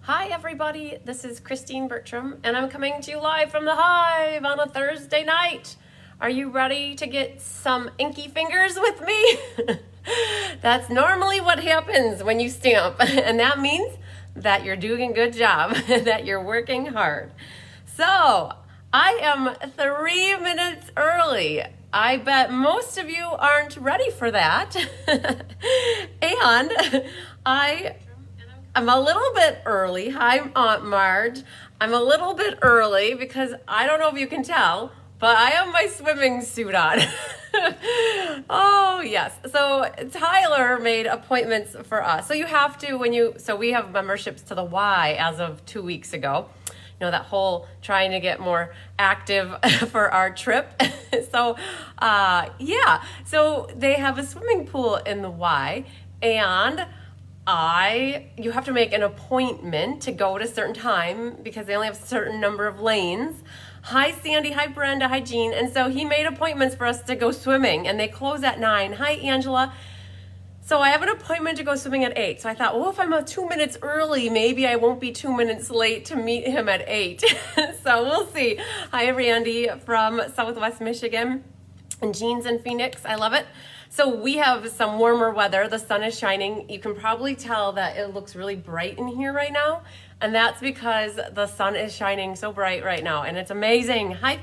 Hi everybody, this is Christine Bertram and I'm coming to you live from the Hive on a Thursday night. Are you ready to get some inky fingers with me? That's normally what happens when you stamp, and that means that you're doing a good job, that you're working hard. So I am 3 minutes early. I bet most of you aren't ready for that. And I'm a little bit early. Hi, Aunt Marge. I'm a little bit early because I don't know if you can tell, but I have my swimming suit on. Oh, yes. So Tyler made appointments for us. So you have to, so we have memberships to the Y as of 2 weeks ago. You know, that whole trying to get more active for our trip. So, yeah. So they have a swimming pool in the Y, and you have to make an appointment to go at a certain time because they only have a certain number of lanes. Hi Sandy, hi Brenda, hi Jean. And so he made appointments for us to go swimming, and they close at 9. Hi Angela. So I have an appointment to go swimming at 8. So I thought, well, if I'm 2 minutes early, maybe I won't be 2 minutes late to meet him at 8. So we'll see. Hi Randy from Southwest Michigan, and Jean's in Phoenix. I love it. So we have some warmer weather. The sun is shining. You can probably tell that it looks really bright in here right now. And that's because the sun is shining so bright right now. And it's amazing. Hi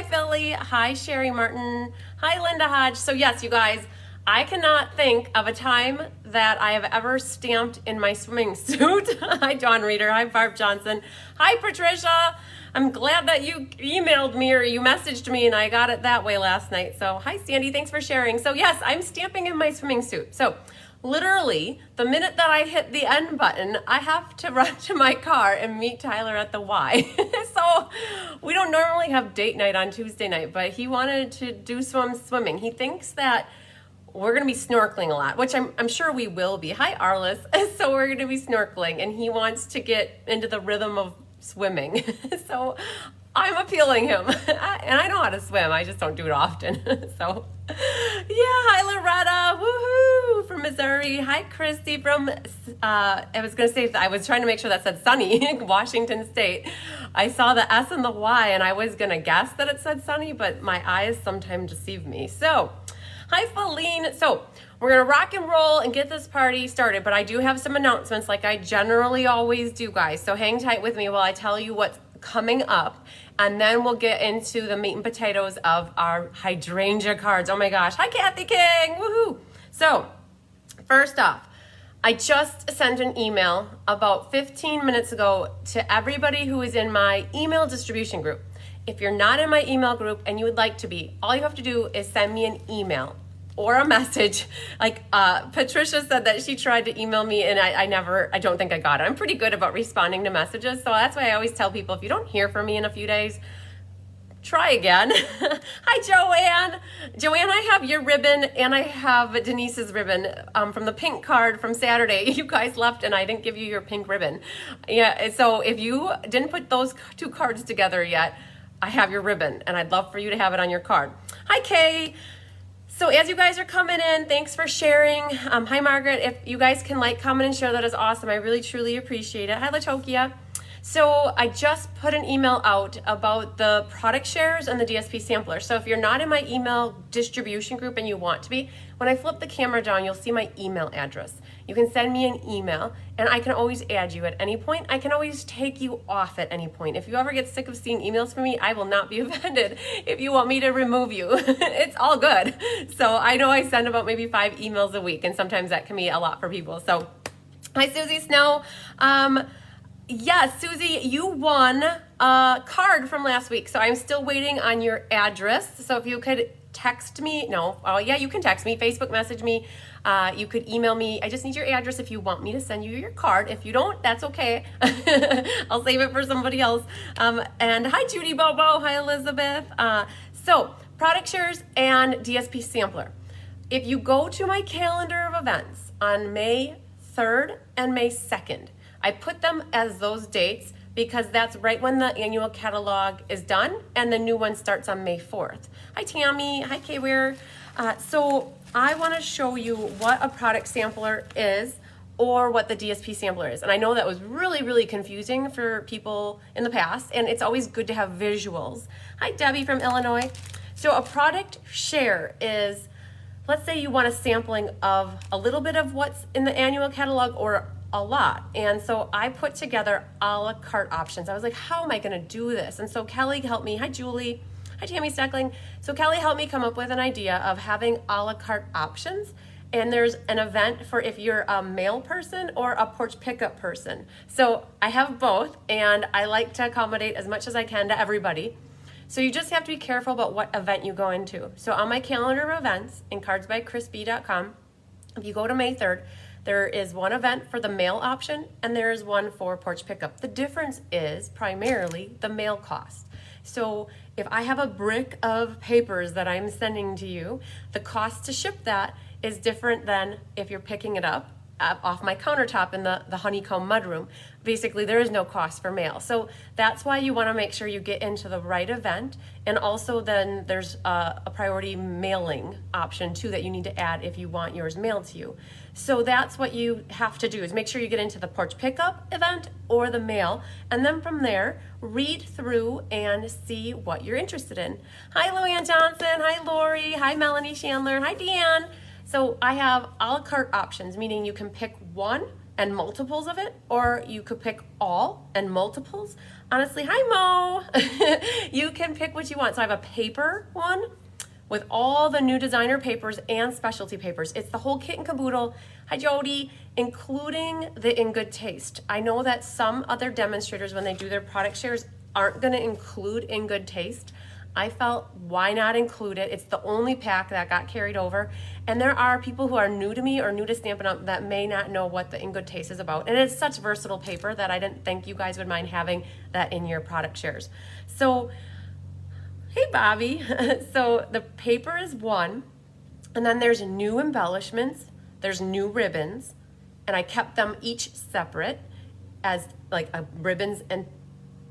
Philly. Hi, Sherry Martin. Hi, Linda Hodge. So yes, you guys, I cannot think of a time that I have ever stamped in my swimming suit. Hi, Dawn Reeder. Hi, Barb Johnson. Hi, Patricia. I'm glad that you emailed me or you messaged me and I got it that way last night. So hi Sandy, thanks for sharing. So yes, I'm stamping in my swimming suit. So literally the minute that I hit the end button, I have to run to my car and meet Tyler at the Y. So we don't normally have date night on Tuesday night, but he wanted to do some swimming. He thinks that we're going to be snorkeling a lot, which I'm sure we will be. Hi Arliss. So we're going to be snorkeling and he wants to get into the rhythm of swimming. So I'm appealing him, and I know how to swim, I just don't do it often. So yeah, hi Loretta, woohoo, from Missouri. Hi Christy from I was trying to make sure that said sunny, Washington State. I saw the S and the Y and I was gonna guess that it said sunny, but my eyes sometimes deceive me. So hi Feline. So we're gonna rock and roll and get this party started, but I do have some announcements like I generally always do, guys. So hang tight with me while I tell you what's coming up, and then we'll get into the meat and potatoes of our Hydrangea cards. Oh my gosh. Hi Kathy King, woohoo. So first off, I just sent an email about 15 minutes ago to everybody who is in my email distribution group. If you're not in my email group and you would like to be, all you have to do is send me an email or a message. Like Patricia said that she tried to email me and I don't think I got it. I'm pretty good about responding to messages. So that's why I always tell people, if you don't hear from me in a few days, try again. Hi, Joanne. Joanne, I have your ribbon and I have Denise's ribbon from the pink card from Saturday. You guys left and I didn't give you your pink ribbon. Yeah, so if you didn't put those two cards together yet, I have your ribbon and I'd love for you to have it on your card. Hi, Kay. So as you guys are coming in, thanks for sharing. Hi, Margaret. If you guys can like, comment, and share, that is awesome. I really, truly appreciate it. Hi, Latokia. So I just put an email out about the product shares and the DSP sampler. So if you're not in my email distribution group and you want to be, when I flip the camera down, you'll see my email address. You can send me an email and I can always add you at any point. I can always take you off at any point. If you ever get sick of seeing emails from me, I will not be offended if you want me to remove you. It's all good. So I know I send about maybe 5 emails a week, and sometimes that can be a lot for people. So hi, Susie Snow. Yes, Susie, you won a card from last week. So I'm still waiting on your address. So if you could text me, you can text me, Facebook message me. You could email me. I just need your address if you want me to send you your card. If you don't, that's okay. I'll save it for somebody else. And hi, Judy Bobo. Hi, Elizabeth. So product shares and DSP sampler. If you go to my calendar of events on May 3rd and May 2nd, I put them as those dates because that's right when the annual catalog is done and the new one starts on May 4th. Hi, Tammy. Hi, K-Ware. So I want to show you what a product sampler is or what the DSP sampler is. And I know that was really, really confusing for people in the past, and it's always good to have visuals. Hi, Debbie from Illinois. So a product share is, let's say you want a sampling of a little bit of what's in the annual catalog or a lot. And so I put together a la carte options. I was like, how am I gonna do this? And so Kelly helped me. Hi, Julie. Hi, Tammy Steckling. So Kelly helped me come up with an idea of having a la carte options. And there's an event for if you're a mail person or a porch pickup person. So I have both, and I like to accommodate as much as I can to everybody. So you just have to be careful about what event you go into. So on my calendar of events in cardsbychrisb.com, if you go to May 3rd, there is one event for the mail option and there is one for porch pickup. The difference is primarily the mail cost. So if I have a brick of papers that I'm sending to you, the cost to ship that is different than if you're picking it up off my countertop in the honeycomb mudroom. Basically, there is no cost for mail. So that's why you want to make sure you get into the right event. And also then there's a priority mailing option too that you need to add if you want yours mailed to you. So that's what you have to do, is make sure you get into the porch pickup event or the mail. And then from there, read through and see what you're interested in. Hi, Luann Johnson. Hi, Lori. Hi, Melanie Chandler. Hi, Deanne. So I have a la carte options, meaning you can pick one and multiples of it, or you could pick all and multiples. Honestly, hi Mo. You can pick what you want. So I have a paper one with all the new designer papers and specialty papers. It's the whole kit and caboodle. Hi Jody, including the In Good Taste. I know that some other demonstrators, when they do their product shares, aren't gonna include In Good Taste. I felt, why not include it? It's the only pack that got carried over. And there are people who are new to me or new to Stampin' Up! That may not know what the In Good Taste is about. And it's such versatile paper that I didn't think you guys would mind having that in your product shares. So, hey Bobby. So the paper is one, and then there's new embellishments, there's new ribbons, and I kept them each separate as like ribbons and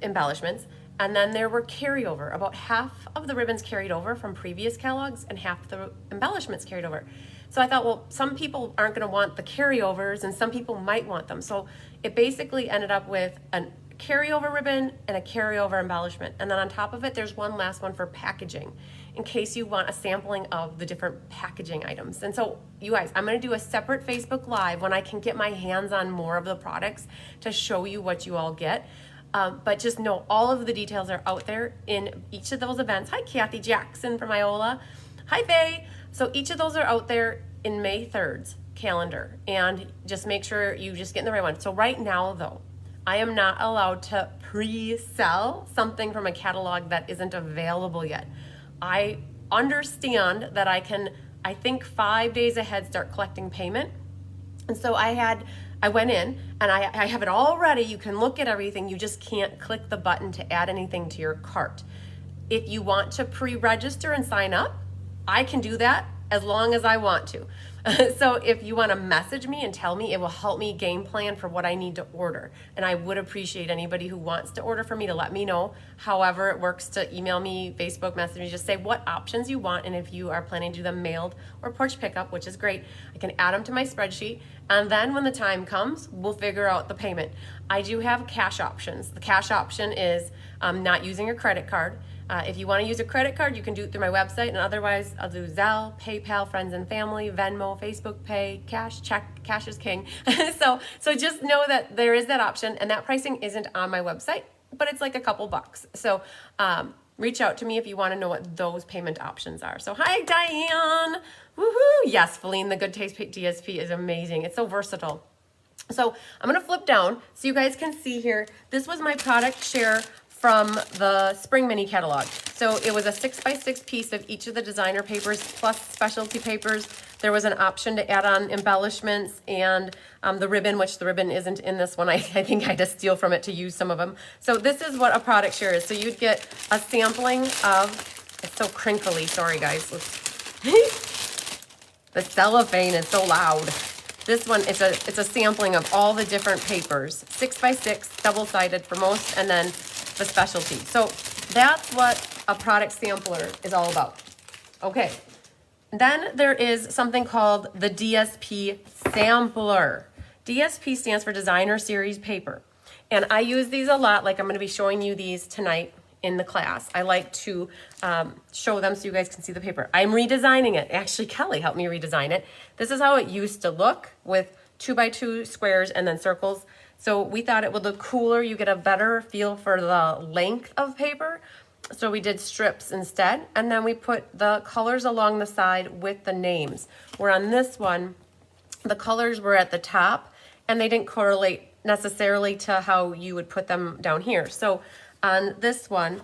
embellishments. And then there were carryover. About half of the ribbons carried over from previous catalogs and half the embellishments carried over. So I thought, well, some people aren't gonna want the carryovers and some people might want them. So it basically ended up with a carryover ribbon and a carryover embellishment. And then on top of it, there's one last one for packaging in case you want a sampling of the different packaging items. And so you guys, I'm gonna do a separate Facebook Live when I can get my hands on more of the products to show you what you all get. But just know all of the details are out there in each of those events. Hi, Kathy Jackson from Iola. Hi, Faye. So each of those are out there in May 3rd's calendar. And just make sure you just get in the right one. So right now, though, I am not allowed to pre-sell something from a catalog that isn't available yet. I understand that I can, I think 5 days ahead, start collecting payment. And so I went in and I have it all ready. You can look at everything. You just can't click the button to add anything to your cart. If you want to pre-register and sign up, I can do that as long as I want to. So if you want to message me and tell me, it will help me game plan for what I need to order. And I would appreciate anybody who wants to order for me to let me know. However it works, to email me, Facebook message me, just say what options you want. And if you are planning to do them mailed or porch pickup, which is great, I can add them to my spreadsheet. And then when the time comes, we'll figure out the payment. I do have cash options. The cash option is not using your credit card. If you want to use a credit card, you can do it through my website, and otherwise I'll do Zelle, PayPal, Friends and Family, Venmo, Facebook Pay, cash, check, cash is king. So just know that there is that option, and that pricing isn't on my website, but it's like a couple bucks. So reach out to me if you want to know what those payment options are. So hi, Diane. Woohoo! Yes, Feline, the Good Taste DSP is amazing. It's so versatile. So I'm going to flip down so you guys can see here. This was my product share from the spring mini catalog. So it was a 6x6 piece of each of the designer papers plus specialty papers. There was an option to add on embellishments and the ribbon, which the ribbon isn't in this one. I think I had to steal from it to use some of them. So this is what a product share is. So you'd get a sampling of, it's so crinkly, sorry guys. The cellophane is so loud. This one, it's a sampling of all the different papers, 6x6, double-sided for most, and then the specialty. So that's what a product sampler is all about. Okay, then there is something called the DSP sampler. DSP stands for Designer Series Paper. And I use these a lot, like I'm gonna be showing you these tonight in the class. I like to show them so you guys can see the paper. I'm redesigning it. Actually, Kelly helped me redesign it. This is how it used to look with 2x2 squares and then circles. So we thought it would look cooler. You get a better feel for the length of paper. So we did strips instead. And then we put the colors along the side with the names. Where on this one, the colors were at the top and they didn't correlate necessarily to how you would put them down here. So on this one,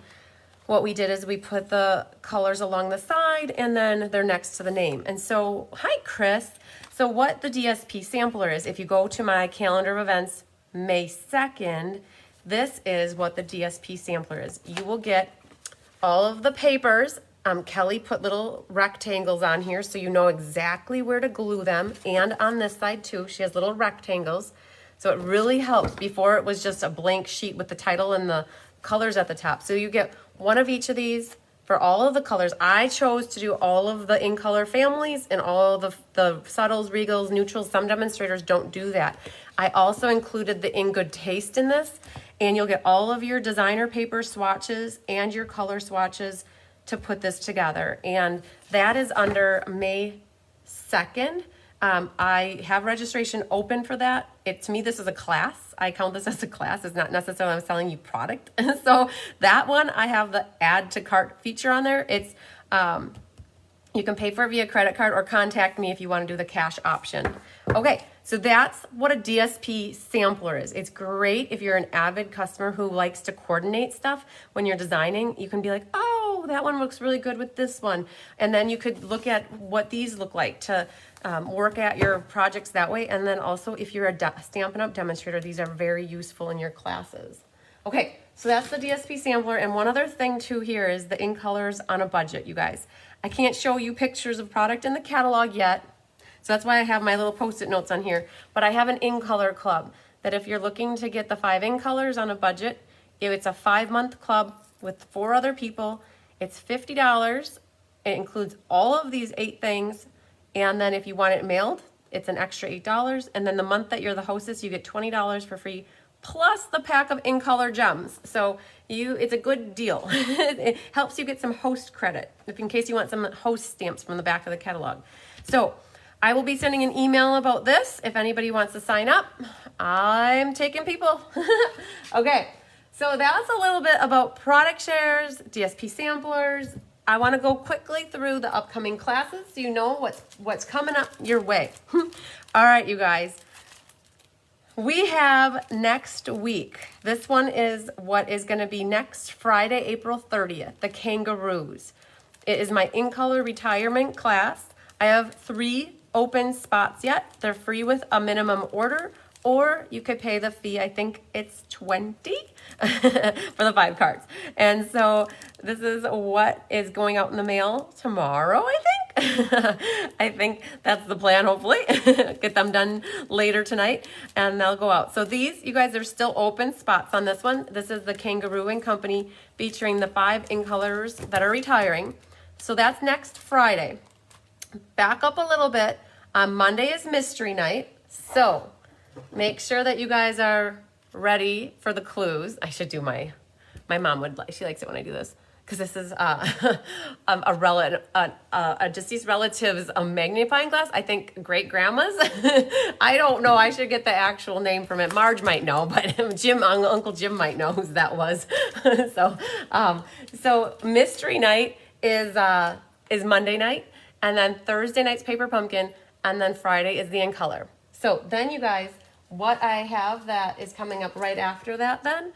what we did is we put the colors along the side and then they're next to the name. And so, hi Chris. So what the DSP sampler is, if you go to my calendar of events, May 2nd, this is what the DSP sampler is. You will get all of the papers. Kelly put little rectangles on here so you know exactly where to glue them. And on this side too, she has little rectangles. So it really helps. Before it was just a blank sheet with the title and the colors at the top. So you get one of each of these for all of the colors. I chose to do all of the in color families and all the subtles, regals, neutrals. Some demonstrators don't do that. I also included the in good taste in this, and you'll get all of your designer paper swatches and your color swatches to put this together. And that is under May 2nd. I have registration open for that. To me, this is a class. I count this as a class. It's not necessarily I'm selling you product. So that one, I have the add to cart feature on there. It's you can pay for it via credit card or contact me if you want to do the cash option. Okay, so that's what a DSP sampler is. It's great if you're an avid customer who likes to coordinate stuff when you're designing. You can be like, oh, that one looks really good with this one. And then you could look at what these look like to work at your projects that way. And then also if you're a Stampin' Up! Demonstrator, these are very useful in your classes. Okay, so that's the DSP sampler. And one other thing too here is the in colors on a budget, you guys. I can't show you pictures of product in the catalog yet. So that's why I have my little Post-it notes on here. But I have an in color club that if you're looking to get the 5 in colors on a budget, if it's a 5-month club with 4 other people, it's $50. It includes all of these 8 things. And then if you want it mailed, it's an extra $8. And then the month that you're the hostess, you get $20 for free, plus the pack of in-color gems. So it's a good deal. It helps you get some host credit, in case you want some host stamps from the back of the catalog. So I will be sending an email about this if anybody wants to sign up. I'm taking people. Okay, so that's a little bit about product shares, DSP samplers. I want to go quickly through the upcoming classes so you know what's coming up your way. All right, you guys. We have next week. This one is what is going to be next Friday, April 30th, the Kangaroos. It is my in-color retirement class. I have 3 open spots yet. They're free with a minimum order, or you could pay the fee. I think it's $20 for the 5 cards. And so this is what is going out in the mail tomorrow, I think. I think that's the plan, hopefully. Get them done later tonight and they'll go out. So these, you guys, are still open spots on this one. This is the Kangaroo and Company featuring the 5 in colors that are retiring. So that's next Friday. Back up a little bit. Monday is mystery night. So make sure that you guys are ready for the clues. I should do my mom she likes it when I do this, because this is a deceased relative's magnifying glass. I think great grandma's. I don't know. I should get the actual name from it. Marge might know, but Uncle Jim might know whose that was. So mystery night is Monday night, and then Thursday night's Paper Pumpkin, and then Friday is the in color. So then, you guys, what I have that is coming up right after that then,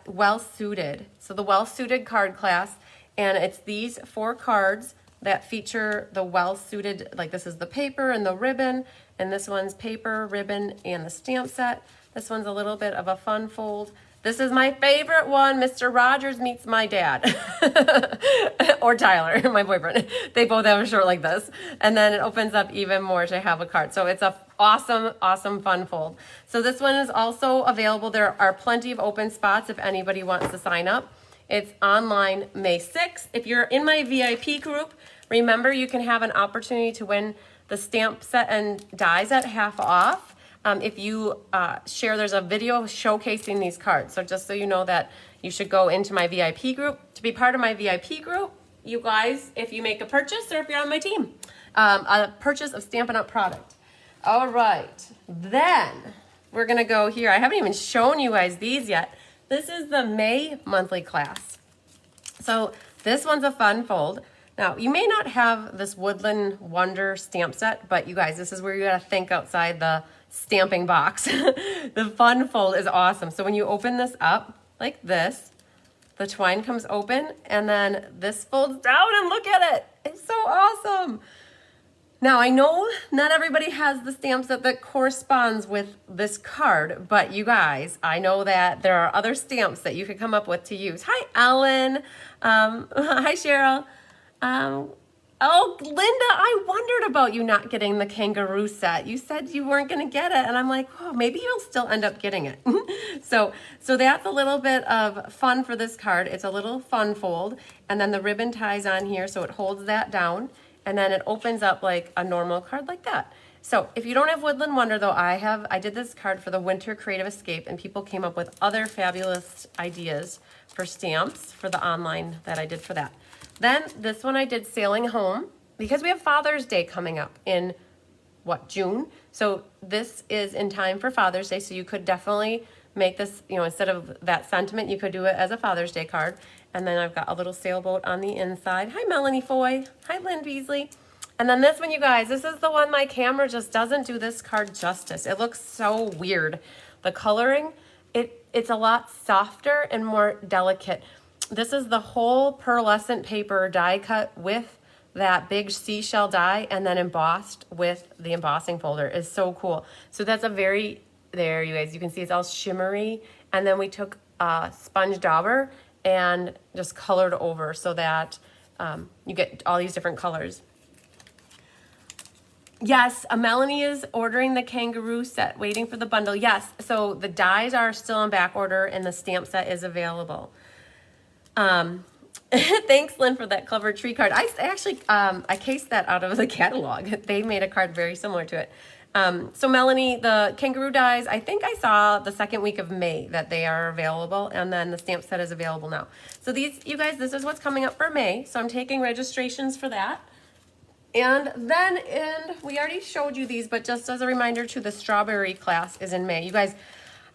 Well Suited. So the Well Suited card class, and it's these 4 cards that feature the Well Suited, like this is the paper and the ribbon, and this one's paper, ribbon, and the stamp set. This one's a little bit of a fun fold. This is my favorite one, Mr. Rogers Meets My Dad. Or Tyler, my boyfriend. They both have a shirt like this. And then it opens up even more to have a card. So it's a awesome, awesome fun fold. So this one is also available. There are plenty of open spots if anybody wants to sign up. It's online May 6th. If you're in my VIP group, remember you can have an opportunity to win the stamp set and dies at half off. if you share, there's a video showcasing these cards. So just so you know that you should go into my VIP group. To be part of my VIP group, you guys, if you make a purchase or if you're on my team, a purchase of Stampin' Up! Product. All right, then we're gonna go here. I haven't even shown you guys these yet. This is the May monthly class. So this one's a fun fold. Now, you may not have this Woodland Wonder stamp set, but you guys, this is where you gotta think outside the stamping box. The fun fold is awesome. So when you open this up like this, the twine comes open and then this folds down and look at it. It's so awesome. Now, I know not everybody has the stamp set that corresponds with this card, but you guys, I know that there are other stamps that you could come up with to use. Hi, Ellen. Hi, Cheryl. Oh, Linda, I wondered about you not getting the kangaroo set. You said you weren't going to get it, and I'm like, oh, maybe you'll still end up getting it. So that's a little bit of fun for this card. It's a little fun fold, and then the ribbon ties on here, so it holds that down. And then it opens up like a normal card like that. So if you don't have Woodland Wonder though, I did this card for the Winter Creative Escape and people came up with other fabulous ideas for stamps for the online that I did for that. Then this one I did Sailing Home because we have Father's Day coming up in June. So this is in time for Father's Day. So you could definitely make this, instead of that sentiment, you could do it as a Father's Day card. And then I've got a little sailboat on the inside. Hi, Melanie Foy. Hi, Lynn Beasley. And then this one, you guys, this is the one my camera just doesn't do this card justice. It looks so weird. The coloring, it's a lot softer and more delicate. This is the whole pearlescent paper die cut with that big seashell die and then embossed with the embossing folder. Is so cool. So that's there you guys, you can see it's all shimmery. And then we took sponge dauber and just colored over so that you get all these different colors. Yes, Melanie is ordering the kangaroo set, waiting for the bundle. Yes, so the dies are still on back order and the stamp set is available. Thanks, Lynn, for that clever tree card. I actually, I cased that out of the catalog. They made a card very similar to it. So Melanie, the kangaroo dies, I think I saw the second week of May that they are available, and then the stamp set is available now. So these, you guys, this is what's coming up for May. So I'm taking registrations for that. And then we already showed you these, but just as a reminder too, the strawberry class is in May. You guys,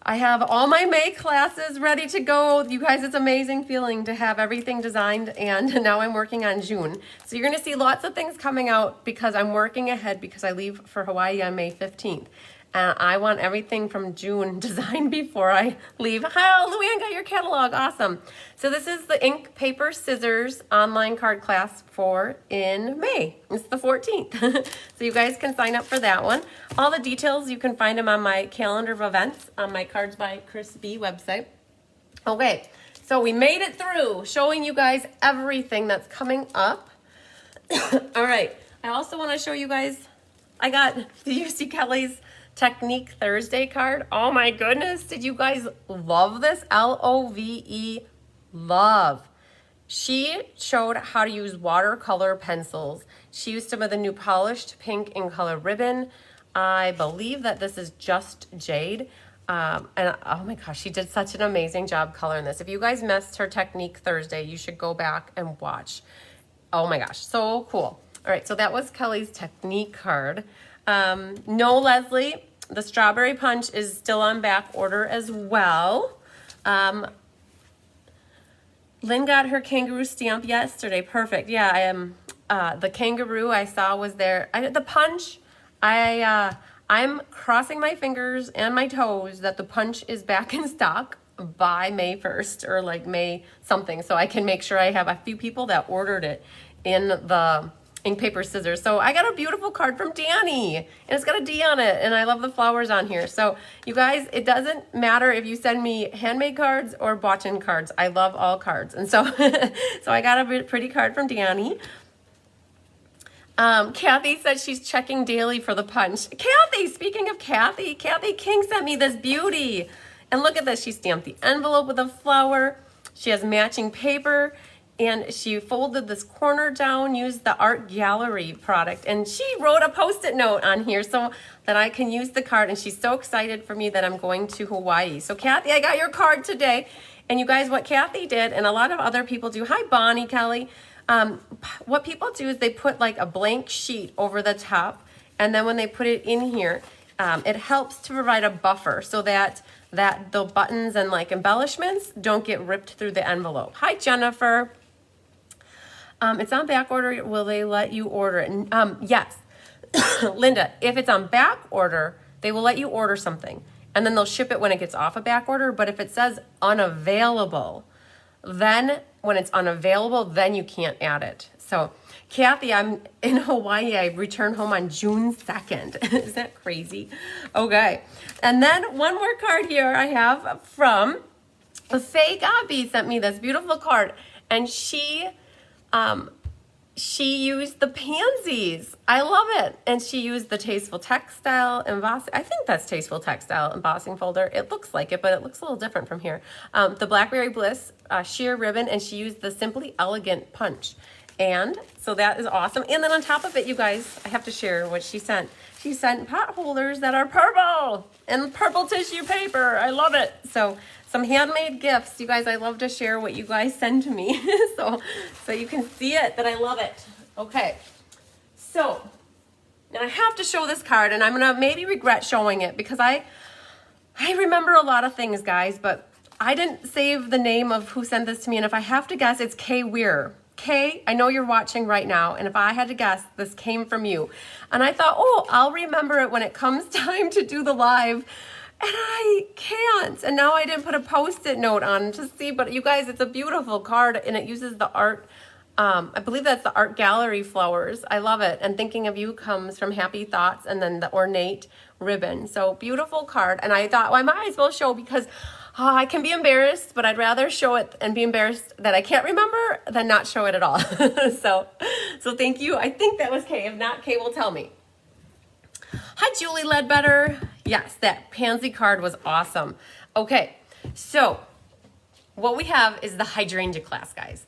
I have all my May classes ready to go. You guys, it's amazing feeling to have everything designed, and now I'm working on June. So you're gonna see lots of things coming out because I'm working ahead because I leave for Hawaii on May 15th. And I want everything from June designed before I leave. Hi, Luann, got your catalog, awesome. So this is the ink, paper, scissors online card class for in May. It's the 14th. So you guys can sign up for that one. All the details, you can find them on my calendar of events on my Cards by Chris B website. Okay, so we made it through showing you guys everything that's coming up. All right, I also want to show you guys, did you see Kelly's Technique Thursday card? Oh my goodness, did you guys love this? Love. Love. She showed how to use watercolor pencils. She used some of the new polished pink in color ribbon. I believe that this is just jade. And oh my gosh, she did such an amazing job coloring this. If you guys missed her Technique Thursday, you should go back and watch. Oh my gosh, so cool. All right, so that was Kelly's Technique card. No, Leslie, the strawberry punch is still on back order as well. Lynn got her kangaroo stamp yesterday. Perfect. Yeah, I am. The kangaroo I saw was there. The punch, I'm crossing my fingers and my toes that the punch is back in stock by May 1st or like May something, so I can make sure I have a few people that ordered it in the ink, paper, scissors. So I got a beautiful card from Danny, and it's got a D on it, and I love the flowers on here. So you guys, it doesn't matter if you send me handmade cards or bought-in cards. I love all cards, and so so I got a pretty card from Danny. Kathy said she's checking daily for the punch. Kathy, speaking of Kathy King sent me this beauty, and look at this. She stamped the envelope with a flower. She has matching paper. and she folded this corner down, used the art gallery product, and she wrote a post-it note on here so that I can use the card, and she's so excited for me that I'm going to Hawaii. So Kathy, I got your card today, and you guys, what Kathy did, and a lot of other people do, hi Bonnie, Kelly, what people do is they put like a blank sheet over the top, and then when they put it in here, it helps to provide a buffer so that the buttons and like embellishments don't get ripped through the envelope. Hi Jennifer. It's on back order. Will they let you order it? Yes. Linda, if it's on back order, they will let you order something and then they'll ship it when it gets off a back order. But if it says unavailable, then when it's unavailable, then you can't add it. So Kathy, I'm in Hawaii. I return home on June 2nd. Is that crazy? Okay. And then one more card here I have from Faye Gabi sent me this beautiful card. And she used the pansies. I love it. And she used the Tasteful Textile embossing. I think that's Tasteful Textile embossing folder. It looks like it, but it looks a little different from here. The Blackberry Bliss sheer ribbon, and she used the Simply Elegant punch. And so that is awesome. And then on top of it, you guys, I have to share what she sent. She sent pot holders that are purple and purple tissue paper. I love it. So some handmade gifts. You guys, I love to share what you guys send to me. so you can see it, that I love it. Okay. So, and I have to show this card, and I'm going to maybe regret showing it because I remember a lot of things, guys, but I didn't save the name of who sent this to me. And if I have to guess, it's Kay Weir. Kay, I know you're watching right now, and if I had to guess, this came from you. And I thought, oh, I'll remember it when it comes time to do the live, and I can't. And now I didn't put a post-it note on to see, but you guys, it's a beautiful card, and it uses the art, I believe that's the art gallery flowers. I love it. And Thinking of You comes from Happy Thoughts, and then the ornate ribbon. So beautiful card. And I thought, well, I might as well show because I can be embarrassed, but I'd rather show it and be embarrassed that I can't remember than not show it at all. so thank you. I think that was Kay. If not, Kay will tell me. Hi, Julie Ledbetter. Yes, that pansy card was awesome. Okay, so what we have is the Hydrangea class, guys.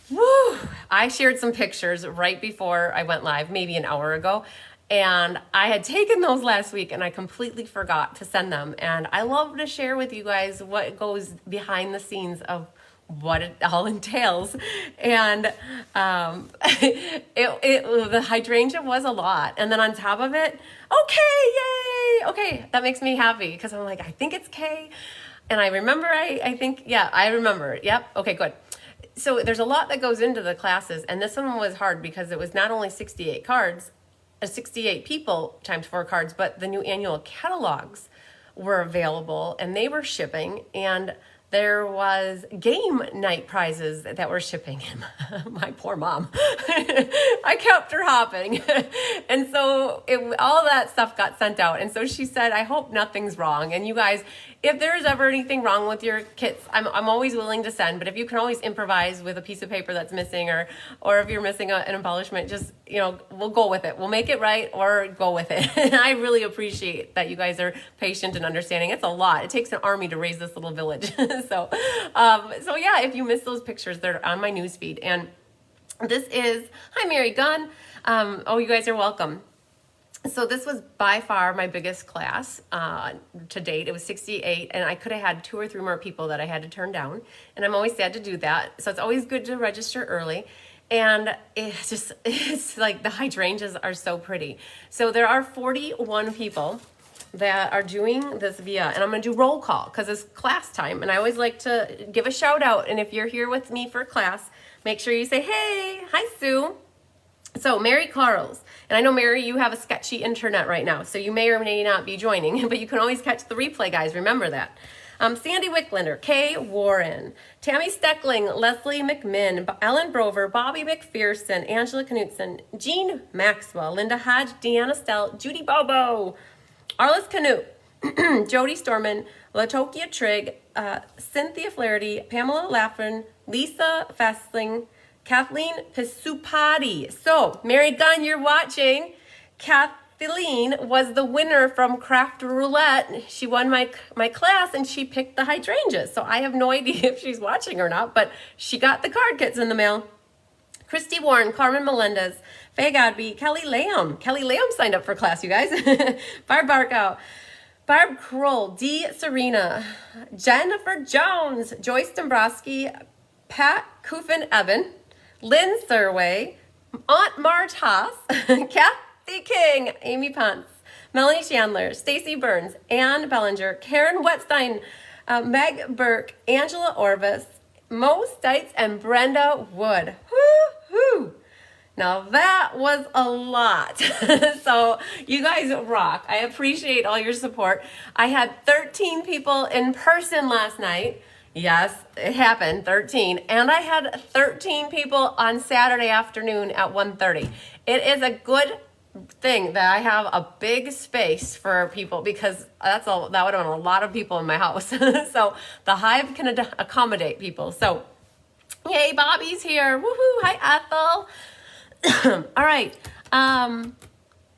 Woo! I shared some pictures right before I went live, maybe an hour ago. And I had taken those last week and I completely forgot to send them. And I love to share with you guys what goes behind the scenes of what it all entails. And the hydrangea was a lot. And then on top of it, okay, yay! Okay, that makes me happy because I'm like, I think it's Kay. And I remember, I think, yeah, I remember it. Yep, okay, good. So there's a lot that goes into the classes. And this one was hard because it was not only 68 cards, 68 people times 4 cards, but the new annual catalogs were available and they were shipping, and there was game night prizes that were shipping. My poor mom. I kept her hopping. And so all that stuff got sent out. And so she said, I hope nothing's wrong. And you guys, if there's ever anything wrong with your kits, I'm always willing to send, but if you can always improvise with a piece of paper that's missing, or if you're missing an embellishment, just, we'll go with it. We'll make it right or go with it. And I really appreciate that you guys are patient and understanding. It's a lot. It takes an army to raise this little village. So yeah, if you miss those pictures, they're on my newsfeed. And this is, hi Mary Gunn. Oh, you guys are welcome. So this was by far my biggest class to date. It was 68, and I could have had 2 or 3 more people that I had to turn down. And I'm always sad to do that. So it's always good to register early. And it's like the hydrangeas are so pretty. So there are 41 people that are doing this via, and I'm going to do roll call because it's class time. And I always like to give a shout out. And if you're here with me for class, make sure you say, hey, hi, Sue. So Mary Carls, and I know Mary, you have a sketchy internet right now, so you may or may not be joining, but you can always catch the replay, guys. Remember that. Sandy Wicklander, Kay Warren, Tammy Steckling, Leslie McMinn, Ellen Brover, Bobby McPherson, Angela Knutson, Jean Maxwell, Linda Hodge, Deanna Stell, Judy Bobo, Arliss Canute, Jody Storman, Latokia Trigg, Cynthia Flaherty, Pamela Laffin, Lisa Festling, Kathleen Pisupati. So, Mary Gunn, you're watching. Kathleen was the winner from Craft Roulette. She won my class and she picked the hydrangeas. So I have no idea if she's watching or not, but she got the card kits in the mail. Christy Warren, Carmen Melendez, Faye Godby, Kelly Lamb. Kelly Lamb signed up for class, you guys. Barb Barkow, Barb Kroll, Dee Serena, Jennifer Jones, Joyce Dombrowski, Pat Kuffin Evan, Lynn Surway, Aunt Marge Haas, Kathy King, Amy Ponce, Melanie Chandler, Stacy Burns, Ann Bellinger, Karen Wetstein, Meg Burke, Angela Orvis, Mo Stites, and Brenda Wood. Woo-hoo! Now that was a lot. So you guys rock. I appreciate all your support. I had 13 people in person last night. Yes, it happened, 13. And I had 13 people on Saturday afternoon at 1:30. It is a good thing that I have a big space for people because that would have been a lot of people in my house. So the Hive can accommodate people. So yay, Bobby's here. Woohoo! Hi, Ethel. All right.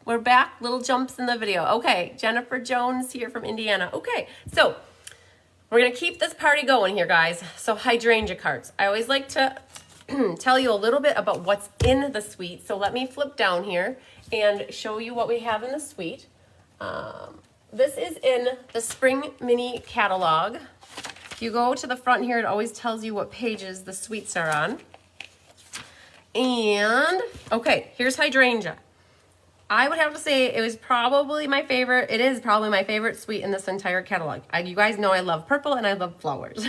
We're back. Little jumps in the video. Okay, Jennifer Jones here from Indiana. Okay, so we're going to keep this party going here, guys. So hydrangea cards. I always like to tell you a little bit about what's in the suite. So let me flip down here and show you what we have in the suite. This is in the Spring Mini Catalog. If you go to the front here, it always tells you what pages the suites are on. And, okay, here's hydrangea. I would have to say it was probably my favorite. It is probably my favorite suite in this entire catalog. You guys know I love purple and I love flowers.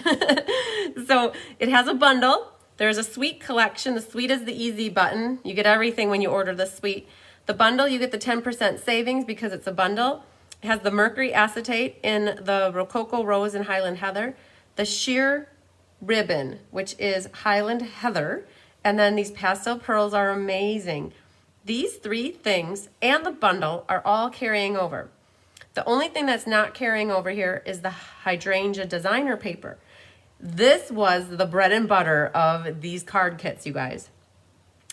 So it has a bundle. There's a suite collection. The suite is the easy button. You get everything when you order the suite. The bundle, you get the 10% savings because it's a bundle. It has the mercury acetate in the Rococo Rose and Highland Heather. The sheer ribbon, which is Highland Heather. And then these pastel pearls are amazing. These three things and the bundle are all carrying over. The only thing that's not carrying over here is the hydrangea designer paper. This was the bread and butter of these card kits, you guys.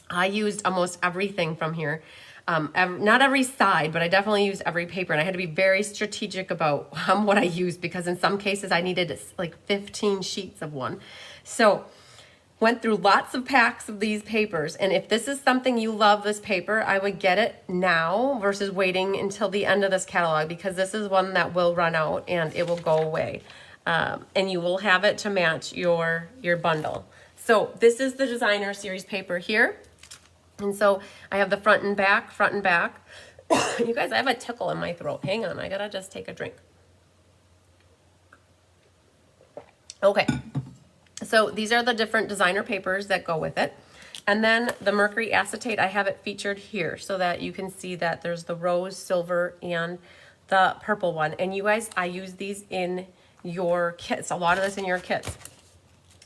I used almost everything from here. Not every side, but I definitely used every paper. And I had to be very strategic about what I used because in some cases I needed like 15 sheets of one. So went through lots of packs of these papers, and if this is something you love, this paper, I would get it now versus waiting until the end of this catalog because this is one that will run out and it will go away. And you will have it to match your bundle. So this is the designer series paper here. And so I have the front and back. You guys, I have a tickle in my throat. Hang on, I gotta just take a drink. Okay. So these are the different designer papers that go with it. And then the mercury acetate, I have it featured here so that you can see that there's the rose, silver, and the purple one. And you guys, I use these in your kits, a lot of this in your kits.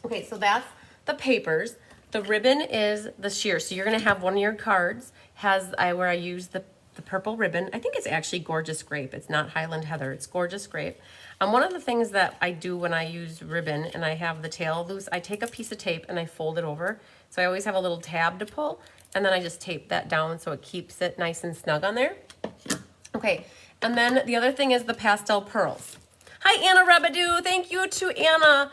Okay, so that's the papers. The ribbon is the sheer. So you're gonna have one of your cards where I use the purple ribbon. I think it's actually Gorgeous Grape. It's not Highland Heather, it's Gorgeous Grape. One of the things that I do when I use ribbon and I have the tail loose, I take a piece of tape and I fold it over. So I always have a little tab to pull, and then I just tape that down so it keeps it nice and snug on there. Okay, and then the other thing is the pastel pearls. Hi, Anna Rebadoo. Thank you to Anna.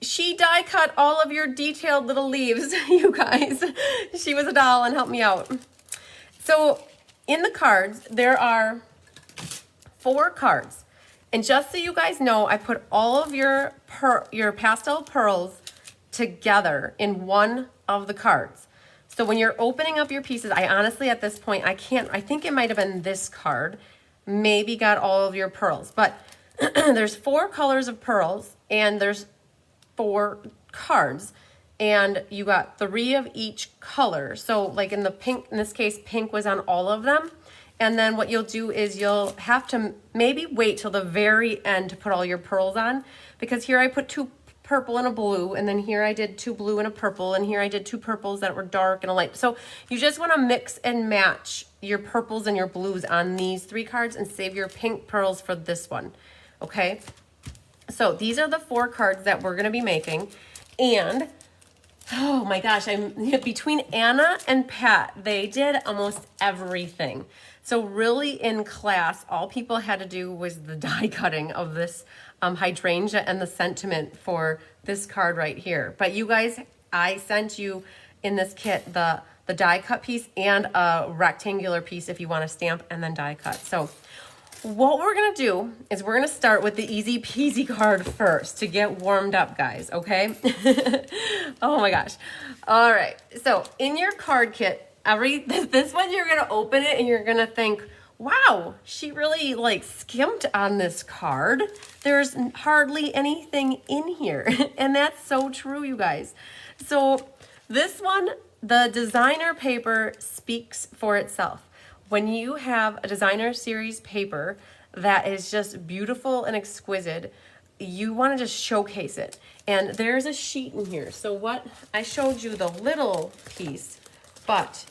She die cut all of your detailed little leaves, you guys. She was a doll and helped me out. So in the cards, there are 4 cards. And just so you guys know, I put all of your pastel pearls together in one of the cards. So when you're opening up your pieces, I honestly at this point, I think it might have been this card, maybe got all of your pearls. But there's 4 colors of pearls and there's 4 cards. And you got 3 of each color. So like in the pink, in this case, pink was on all of them. And then what you'll do is you'll have to maybe wait till the very end to put all your pearls on, because here I put 2 purple and a blue, and then here I did 2 blue and a purple, and here I did 2 purples that were dark and a light. So you just want to mix and match your purples and your blues on these 3 cards and save your pink pearls for this one, okay? So these are the 4 cards that we're going to be making, and oh my gosh, between Anna and Pat, they did almost everything. So really in class, all people had to do was the die cutting of this hydrangea and the sentiment for this card right here. But you guys, I sent you in this kit the die cut piece and a rectangular piece if you want to stamp and then die cut. So what we're gonna do is we're gonna start with the easy peasy card first to get warmed up, guys, okay? Oh my gosh. All right, so in your card kit, this one you're gonna open it and you're gonna think, wow, she really like skimped on this card. There's hardly anything in here. And that's so true, you guys. So this one, the designer paper speaks for itself. When you have a designer series paper that is just beautiful and exquisite, you want to just showcase it. And there's a sheet in here. So what I showed you the little piece, but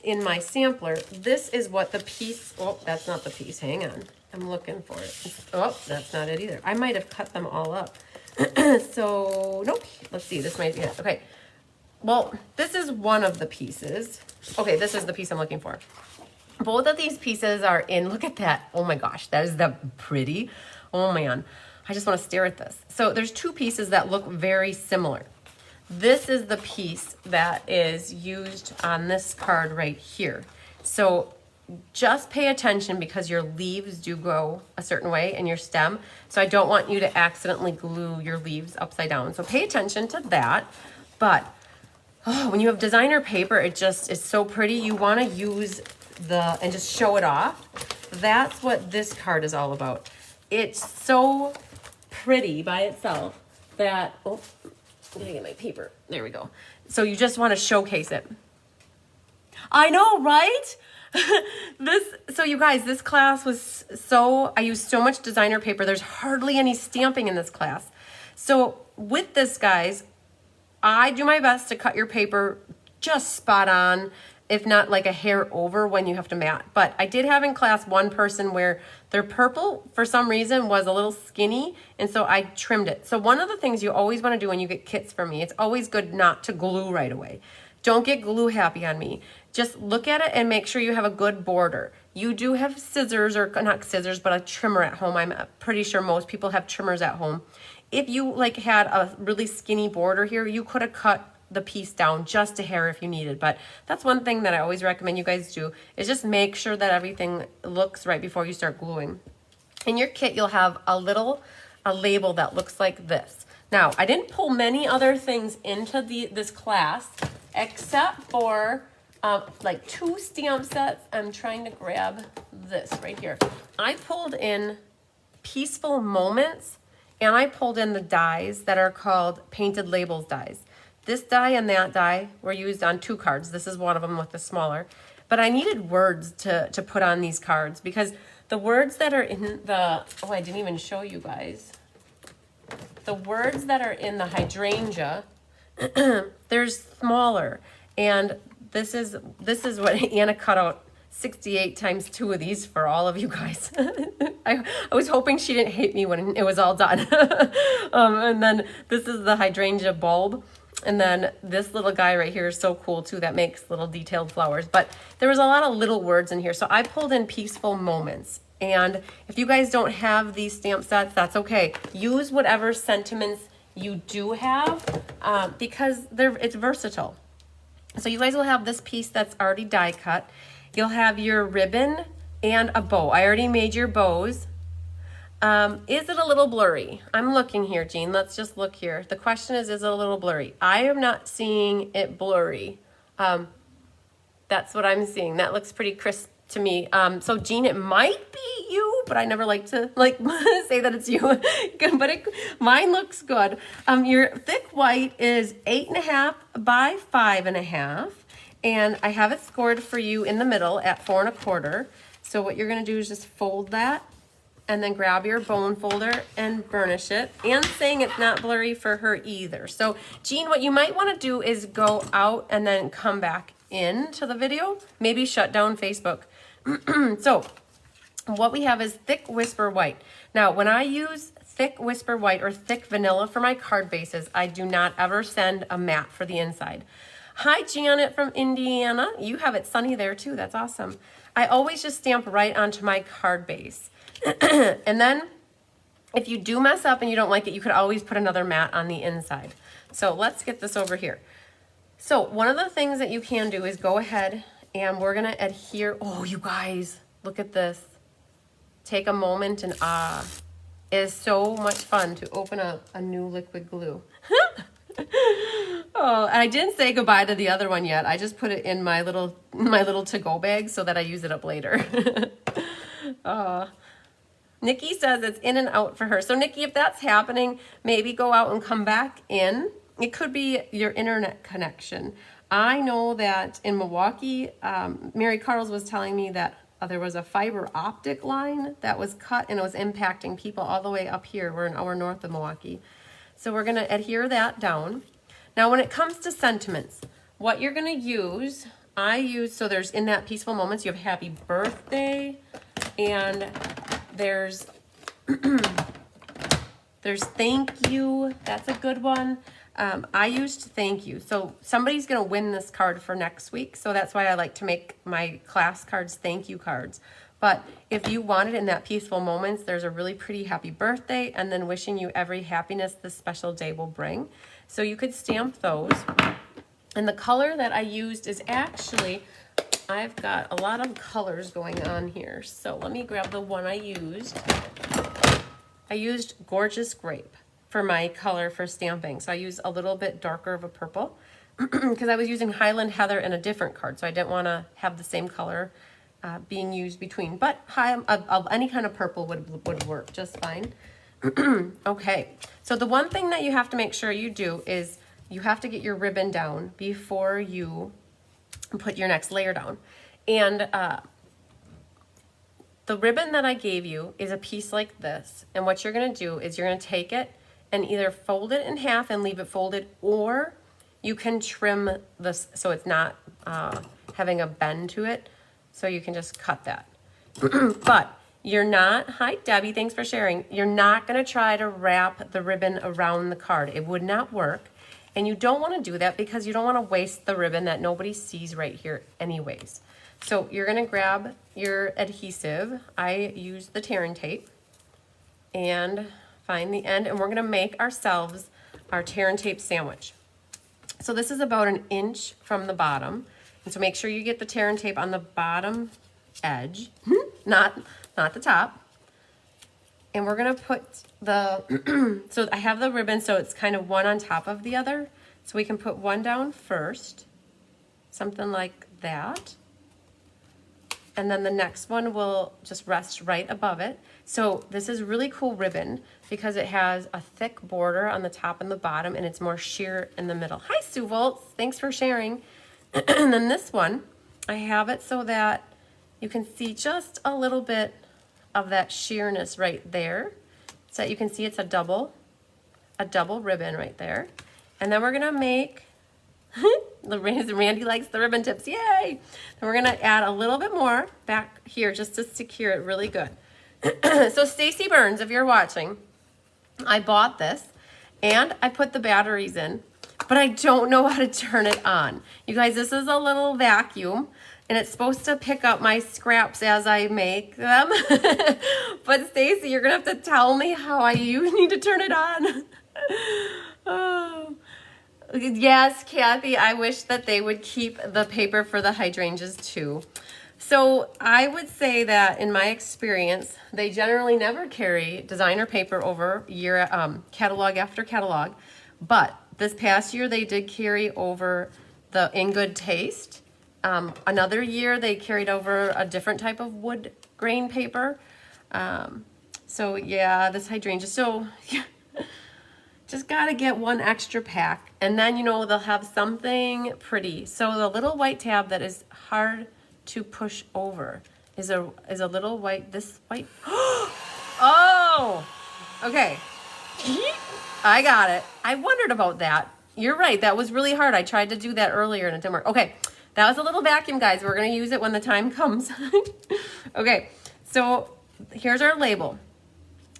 in my sampler, this is what the piece, oh, that's not the piece. Hang on. I'm looking for it. Oh, that's not it either. I might have cut them all up. So, nope. Let's see. This might be it. Okay. Well, this is one of the pieces. Okay, this is the piece I'm looking for. Both of these pieces are in, look at that. Oh my gosh, that is that pretty. Oh man, I just want to stare at this. So there's two pieces that look very similar. This is the piece that is used on this card right here. So just pay attention because your leaves do go a certain way in your stem. So I don't want you to accidentally glue your leaves upside down. So pay attention to that. But oh, when you have designer paper, it just is so pretty. You want to use and just show it off. That's what this card is all about. It's so pretty by itself that, oh, I'm gonna get my paper. There we go. So you just want to showcase it. I know, right? So you guys, this class was I used so much designer paper. There's hardly any stamping in this class. So with this, guys, I do my best to cut your paper just spot on, if not like a hair over when you have to mat. But I did have in class one person where their purple, for some reason, was a little skinny, and so I trimmed it. So one of the things you always want to do when you get kits from me, it's always good not to glue right away. Don't get glue happy on me. Just look at it and make sure you have a good border. You do have scissors, or not scissors, but a trimmer at home. I'm pretty sure most people have trimmers at home. If you like had a really skinny border here, you could have cut the piece down just a hair if you needed. But that's one thing that I always recommend you guys do, is just make sure that everything looks right before you start gluing. In your kit, you'll have a label that looks like this. Now, I didn't pull many other things into this class except for like 2 stamp sets. I'm trying to grab this right here. I pulled in Peaceful Moments, and I pulled in the dies that are called Painted Labels dies. This die and that die were used on 2 cards. This is one of them with the smaller. But I needed words to put on these cards because the words that are in the, oh, I didn't even show you guys. The words that are in the hydrangea, they're smaller. And this is what Anna cut out 68 times 2 of these for all of you guys. I was hoping she didn't hate me when it was all done. And then this is the hydrangea bulb. And then this little guy right here is so cool too, that makes little detailed flowers. But there was a lot of little words in here. So I pulled in Peaceful Moments. And if you guys don't have these stamp sets, that's okay. Use whatever sentiments you do have because it's versatile. So you guys will have this piece that's already die cut. You'll have your ribbon and a bow. I already made your bows. Is it a little blurry? I'm looking here, Jean. Let's just look here. The question is it a little blurry? I am not seeing it blurry. That's what I'm seeing. That looks pretty crisp to me. So Jean, it might be you, but I never like to say that it's you. But mine looks good. Your thick white is 8.5 by 5.5. And I have it scored for you in the middle at 4 1/4. So what you're gonna do is just fold that and then grab your bone folder and burnish it. And saying it's not blurry for her either. So Jean, what you might wanna do is go out and then come back into the video, maybe shut down Facebook. So what we have is Thick Whisper White. Now, when I use Thick Whisper White or Thick Vanilla for my card bases, I do not ever send a matte for the inside. Hi, Janet from Indiana. You have it sunny there too. That's awesome. I always just stamp right onto my card base. And then if you do mess up and you don't like it, you could always put another mat on the inside. So let's get this over here. So one of the things that you can do is go ahead and we're gonna adhere. Oh, you guys, look at this. Take a moment and it is so much fun to open up a new liquid glue. Oh, and I didn't say goodbye to the other one yet. I just put it in my little to-go bag so that I use it up later. Nikki says it's in and out for her. So Nikki, if that's happening, maybe go out and come back in. It could be your internet connection. I know that in Milwaukee, Mary Carls was telling me that there was a fiber optic line that was cut and it was impacting people all the way up here. We're an hour north of Milwaukee. So we're gonna adhere that down. Now when it comes to sentiments, what you're gonna use, so there's in that peaceful moments, you have happy birthday, and there's thank you, that's a good one. I used thank you. So somebody's gonna win this card for next week. So that's why I like to make my class cards thank you cards. But if you want it in that peaceful moments, there's a really pretty happy birthday and then wishing you every happiness this special day will bring. So you could stamp those. And the color that I used is actually, I've got a lot of colors going on here. So let me grab the one I used. I used Gorgeous Grape for my color for stamping. So I used a little bit darker of a purple because I was using Highland Heather in a different card. So I didn't want to have the same color being used between, but any kind of purple would work just fine. Okay, so the one thing that you have to make sure you do is you have to get your ribbon down before you put your next layer down. And the ribbon that I gave you is a piece like this. And what you're gonna do is you're gonna take it and either fold it in half and leave it folded, or you can trim this so it's not having a bend to it. So you can just cut that. But you're not, hi Debbie, thanks for sharing. You're not gonna try to wrap the ribbon around the card. It would not work. And you don't wanna do that because you don't wanna waste the ribbon that nobody sees right here anyways. So you're gonna grab your adhesive. I used the tearing tape and find the end, and we're gonna make ourselves our tearing tape sandwich. So this is about 1 inch from the bottom. And so make sure you get the tearing tape on the bottom edge, not the top. And we're gonna put the, so I have the ribbon, so it's kind of one on top of the other. So we can put one down first, something like that. And then the next one will just rest right above it. So this is really cool ribbon because it has a thick border on the top and the bottom, and it's more sheer in the middle. Hi Sue Volts, thanks for sharing. And then this one, I have it so that you can see just a little bit of that sheerness right there. So that you can see it's a double ribbon right there. And then we're gonna make, Randy likes the ribbon tips, yay! Then we're gonna add a little bit more back here just to secure it really good. So Stacy Burns, if you're watching, I bought this and I put the batteries in, but I don't know how to turn it on. You guys, this is a little vacuum and it's supposed to pick up my scraps as I make them. But Stacy, you're gonna have to tell me how you need to turn it on. Oh. Yes, Kathy, I wish that they would keep the paper for the hydrangeas too. So I would say that in my experience, they generally never carry designer paper over catalog after catalog, but this past year they did carry over the In Good Taste. Another year they carried over a different type of wood grain paper. So yeah, this hydrangea. So yeah, just gotta get one extra pack, and then you know they'll have something pretty. So the little white tab that is hard to push over is a little white, this white. Oh, okay. I got it. I wondered about that. You're right, that was really hard. I tried to do that earlier and it didn't work. Okay, that was a little vacuum, guys. We're gonna use it when the time comes. Okay, so here's our label.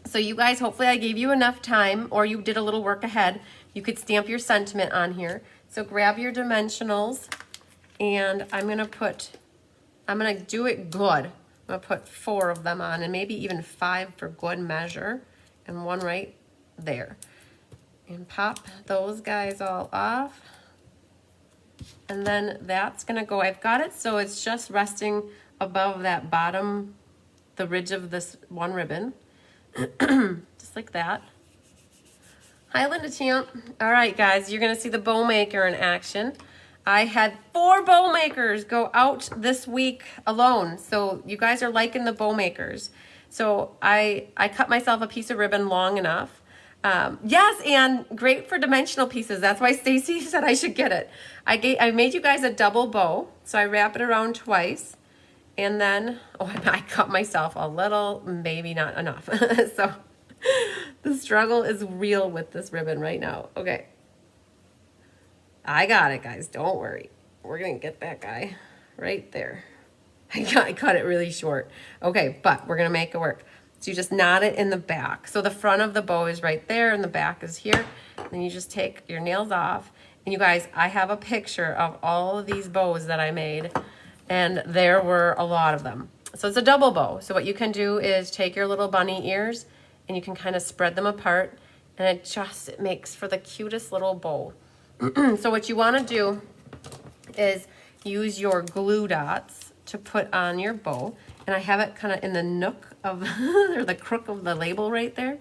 So you guys, hopefully I gave you enough time, or you did a little work ahead. You could stamp your sentiment on here. So grab your dimensionals, and I'm gonna put I'm gonna do it good. I'm gonna put 4 of them on, and maybe even 5 for good measure, and 1 right there. And pop those guys all off. And then that's gonna go, I've got it so it's just resting above that bottom, the ridge of this one ribbon. Just like that. Hi, Linda Champ. All right, guys, you're gonna see the bow maker in action. I had 4 bow makers go out this week alone. So you guys are liking the bow makers. So I cut myself a piece of ribbon long enough. Yes, and great for dimensional pieces. That's why Stacy said I should get it. I made you guys a double bow. So I wrap it around twice. And then, oh, I cut myself a little, maybe not enough. So the struggle is real with this ribbon right now. Okay. I got it, guys. Don't worry. We're going to get that guy right there. I cut it really short. Okay, but we're going to make it work. So you just knot it in the back. So the front of the bow is right there and the back is here. Then you just take your nails off. And you guys, I have a picture of all of these bows that I made. And there were a lot of them. So it's a double bow. So what you can do is take your little bunny ears and you can kind of spread them apart. And it makes for the cutest little bow. So what you want to do is use your glue dots to put on your bow. And I have it kind of in the nook of, or the crook of the label right there.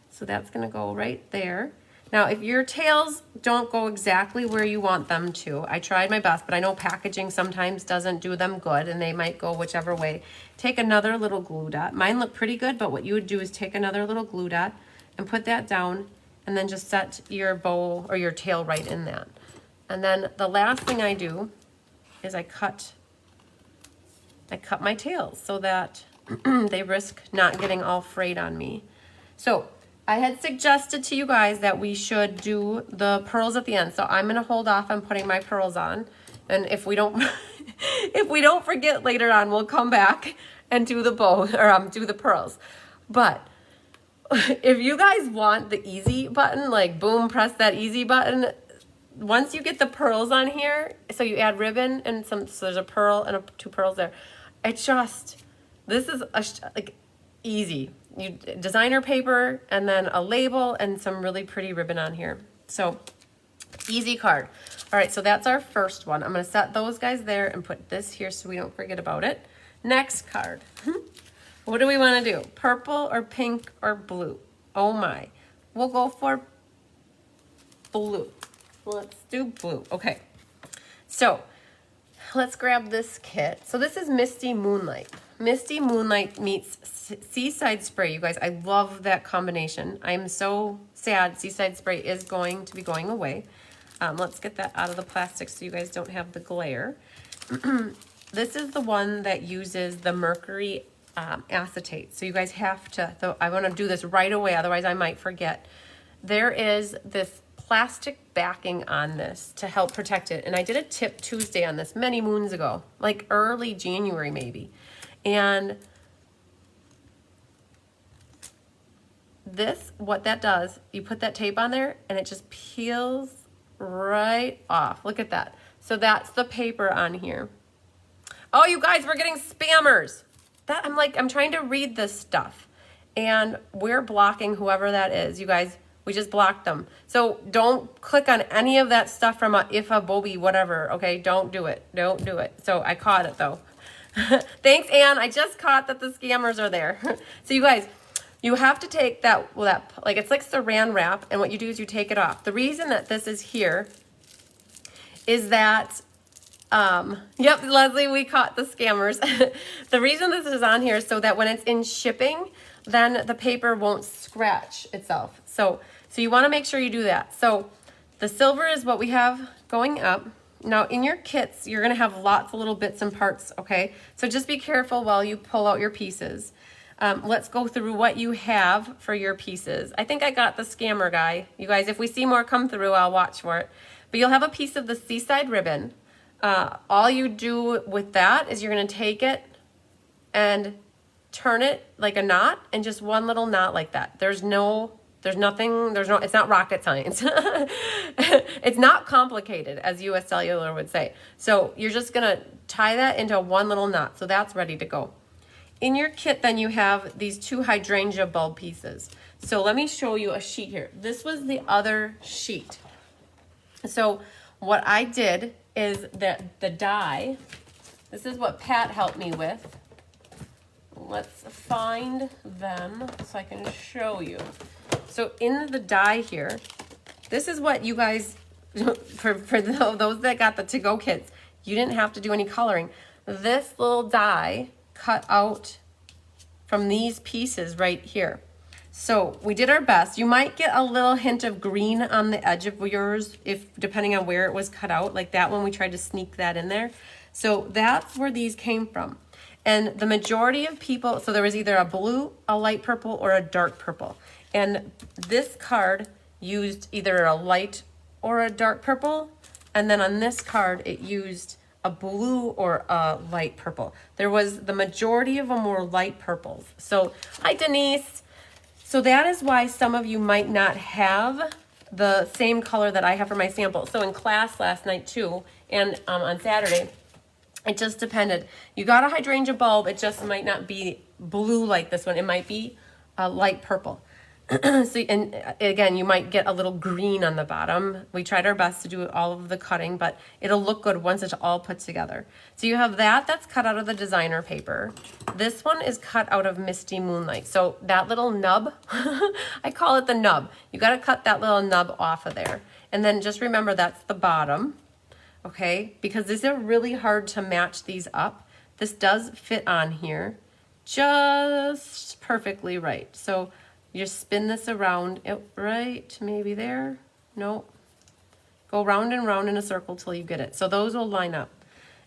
So that's going to go right there. Now, if your tails don't go exactly where you want them to, I tried my best, but I know packaging sometimes doesn't do them good and they might go whichever way. Take another little glue dot. Mine look pretty good, but what you would do is take another little glue dot and put that down and then just set your bow or your tail right in that. And then the last thing I do is I cut my tails so that they risk not getting all frayed on me. So I had suggested to you guys that we should do the pearls at the end. So I'm gonna hold off on putting my pearls on. And if we don't, if we don't forget later on, we'll come back and do the bow or do the pearls. But if you guys want the easy button, like boom, press that easy button. Once you get the pearls on here, so you add ribbon and so there's a pearl and 2 pearls there. This is like easy. You designer paper and then a label and some really pretty ribbon on here. So easy card. All right, so that's our first one. I'm gonna set those guys there and put this here so we don't forget about it. Next card. What do we want to do? Purple or pink or blue? Oh my. We'll go for blue. Let's do blue. Okay. So let's grab this kit. So this is Misty Moonlight. Misty Moonlight meets Seaside Spray. You guys, I love that combination. I'm so sad Seaside Spray is going to be going away. Let's get that out of the plastic so you guys don't have the glare. This is the one that uses the mercury acetate. So you guys have to, so I want to do this right away, otherwise I might forget. There is this plastic backing on this to help protect it. And I did a tip Tuesday on this many moons ago, like early January maybe. And this, what that does, you put that tape on there and it just peels right off. Look at that. So that's the paper on here. Oh, you guys, we're getting spammers. I'm trying to read this stuff and we're blocking whoever that is. You guys, we just blocked them. So don't click on any of that stuff from If a Bobby, whatever. Okay, don't do it. Don't do it. So I caught it though. Thanks, Ann. I just caught that the scammers are there. So you guys, you have to take that, like it's like saran wrap, and what you do is you take it off. The reason that this is here is that, yep, Leslie, we caught the scammers. The reason this is on here is so that when it's in shipping, then the paper won't scratch itself. So you want to make sure you do that. So the silver is what we have going up. Now in your kits, you're going to have lots of little bits and parts, okay? So just be careful while you pull out your pieces. Let's go through what you have for your pieces. I think I got the scammer guy. You guys, if we see more come through, I'll watch for it. But you'll have a piece of the Seaside ribbon. All you do with that is you're going to take it and turn it like a knot, and just one little knot like that. There's no There's nothing, it's not rocket science. It's not complicated, as US Cellular would say. So you're just gonna tie that into one little knot. So that's ready to go. In your kit, then you have these 2 hydrangea bulb pieces. So let me show you a sheet here. This was the other sheet. So what I did is that the die, this is what Pat helped me with. Let's find them so I can show you. So in the die here, this is what you guys, for those that got the to-go kits, you didn't have to do any coloring. This little die cut out from these pieces right here. So we did our best. You might get a little hint of green on the edge of yours, if depending on where it was cut out. Like that one, we tried to sneak that in there. So that's where these came from. And the majority of people, so there was either a blue, a light purple, or a dark purple. And this card used either a light or a dark purple. And then on this card, it used a blue or a light purple. There was, the majority of them were light purples. So, hi Denise. So that is why some of you might not have the same color that I have for my sample. So in class last night too, and on Saturday, it just depended. You got a hydrangea bulb, it just might not be blue like this one. It might be a light purple. So, and again, you might get a little green on the bottom. We tried our best to do all of the cutting, but it'll look good once it's all put together. So you have that's cut out of the designer paper. This one is cut out of Misty Moonlight. So that little nub, I call it the nub. You got to cut that little nub off of there. And then just remember that's the bottom, okay? Because these are really hard to match these up. This does fit on here just perfectly right. So you just spin this around, right, maybe there, no. Go round and round in a circle till you get it. So those will line up.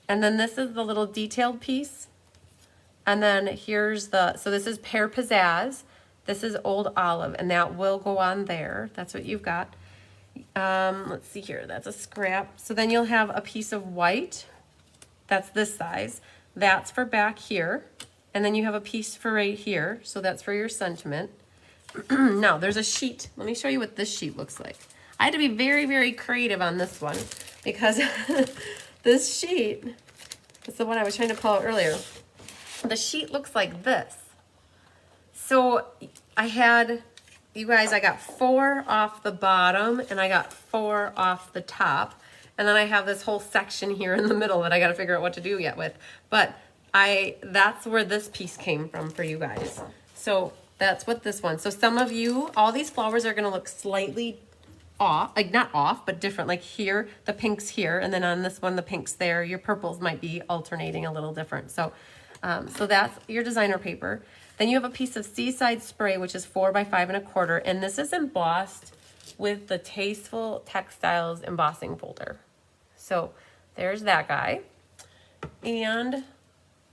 And then this is the little detailed piece. And then here's so this is Pear Pizzazz. This is Old Olive, and that will go on there. That's what you've got. Let's see here, that's a scrap. So then you'll have a piece of white. That's this size. That's for back here. And then you have a piece for right here. So that's for your sentiment. Now, there's a sheet. Let me show you what this sheet looks like. I had to be very, very creative on this one because this sheet, it's the one I was trying to pull out earlier. The sheet looks like this. So I had, you guys, I got 4 off the bottom and I got 4 off the top. And then I have this whole section here in the middle that I got to figure out what to do yet with. But that's where this piece came from for you guys. So that's what this one. So some of you, all these flowers are going to look slightly off, like not off, but different. Like here, the pink's here, and then on this one, the pink's there. Your purples might be alternating a little different. So, so that's your designer paper. Then you have a piece of Seaside Spray, which is 4 by 5 1/4, and this is embossed with the Tasteful Textiles embossing folder. So there's that guy. And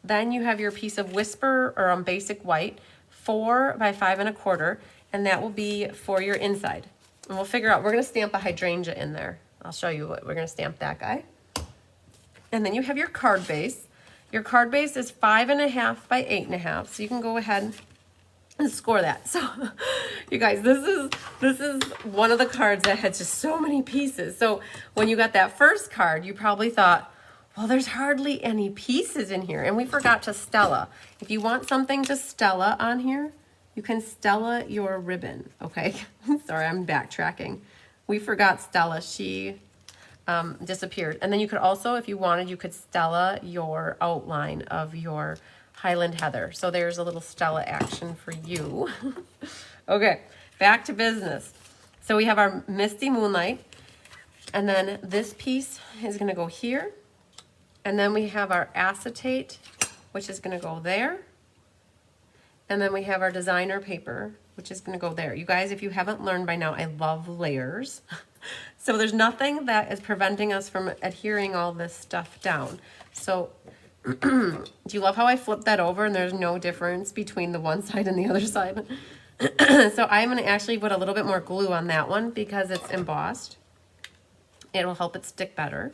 then you have your piece of Whisper or Basic White, 4 by 5 1/4, and that will be for your inside. And we'll figure out, we're going to stamp a hydrangea in there. I'll show you what we're going to stamp that guy. And then you have your card base. Your card base is 5 1/2 by 8 1/2, so you can go ahead and score that. So you guys, this is one of the cards that had just so many pieces. So when you got that first card, you probably thought, well, there's hardly any pieces in here. And we forgot to Stella. If you want something to Stella on here, you can Stella your ribbon, okay? Sorry, I'm backtracking. We forgot Stella. She disappeared. And then you could also, if you wanted, you could Stella your outline of your Highland Heather. So there's a little Stella action for you. Okay, back to business. So we have our Misty Moonlight. And then this piece is going to go here. And then we have our acetate, which is going to go there. And then we have our designer paper, which is going to go there. You guys, if you haven't learned by now, I love layers. So there's nothing that is preventing us from adhering all this stuff down. So do you love how I flipped that over and there's no difference between the one side and the other side? So I'm going to actually put a little bit more glue on that one because it's embossed. It'll help it stick better.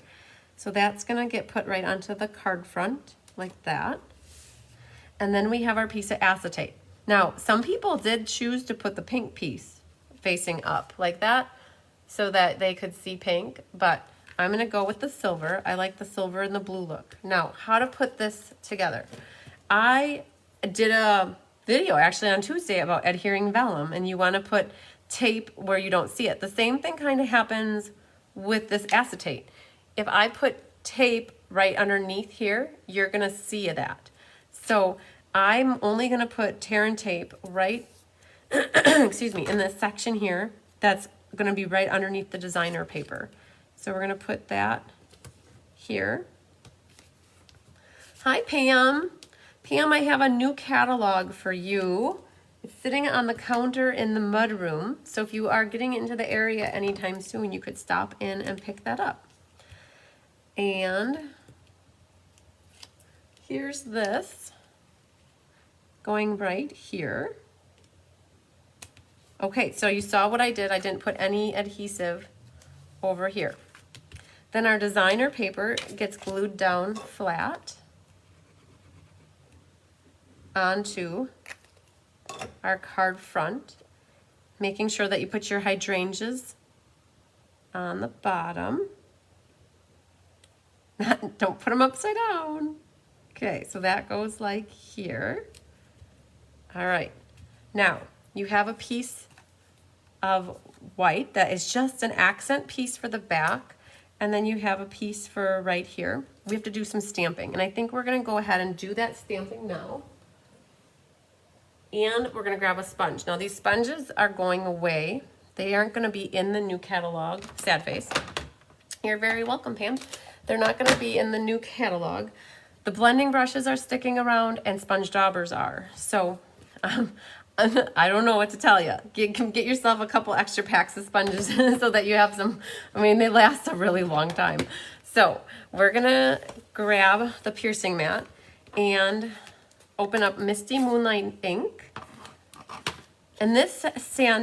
So that's going to get put right onto the card front like that. And then we have our piece of acetate. Now, some people did choose to put the pink piece facing up like that so that they could see pink, but I'm gonna go with the silver. I like the silver and the blue look. Now, how to put this together. I did a video actually on Tuesday about adhering vellum, and you wanna put tape where you don't see it. The same thing kind of happens with this acetate. If I put tape right underneath here, you're gonna see that. So I'm only gonna put tear and tape right, excuse me, in this section here that's gonna be right underneath the designer paper. So we're gonna put that here. Hi, Pam. Pam, I have a new catalog for you. It's sitting on the counter in the mudroom. So if you are getting into the area anytime soon, you could stop in and pick that up. And here's this going right here. Okay, so you saw what I did. I didn't put any adhesive over here. Then our designer paper gets glued down flat onto our card front, making sure that you put your hydrangeas on the bottom. Don't put them upside down. Okay, so that goes like here. All right, now you have a piece of white that is just an accent piece for the back, and then you have a piece for right here. We have to do some stamping, and I think we're gonna go ahead and do that stamping now. And we're gonna grab a sponge. Now these sponges are going away. They aren't gonna be in the new catalog. Sad face. You're very welcome, Pam. They're not gonna be in the new catalog. The blending brushes are sticking around and sponge daubers are. So I don't know what to tell you. Get yourself a couple extra packs of sponges so that you have some. I mean, they last a really long time. So we're gonna grab the piercing mat and open up Misty Moonlight ink. And this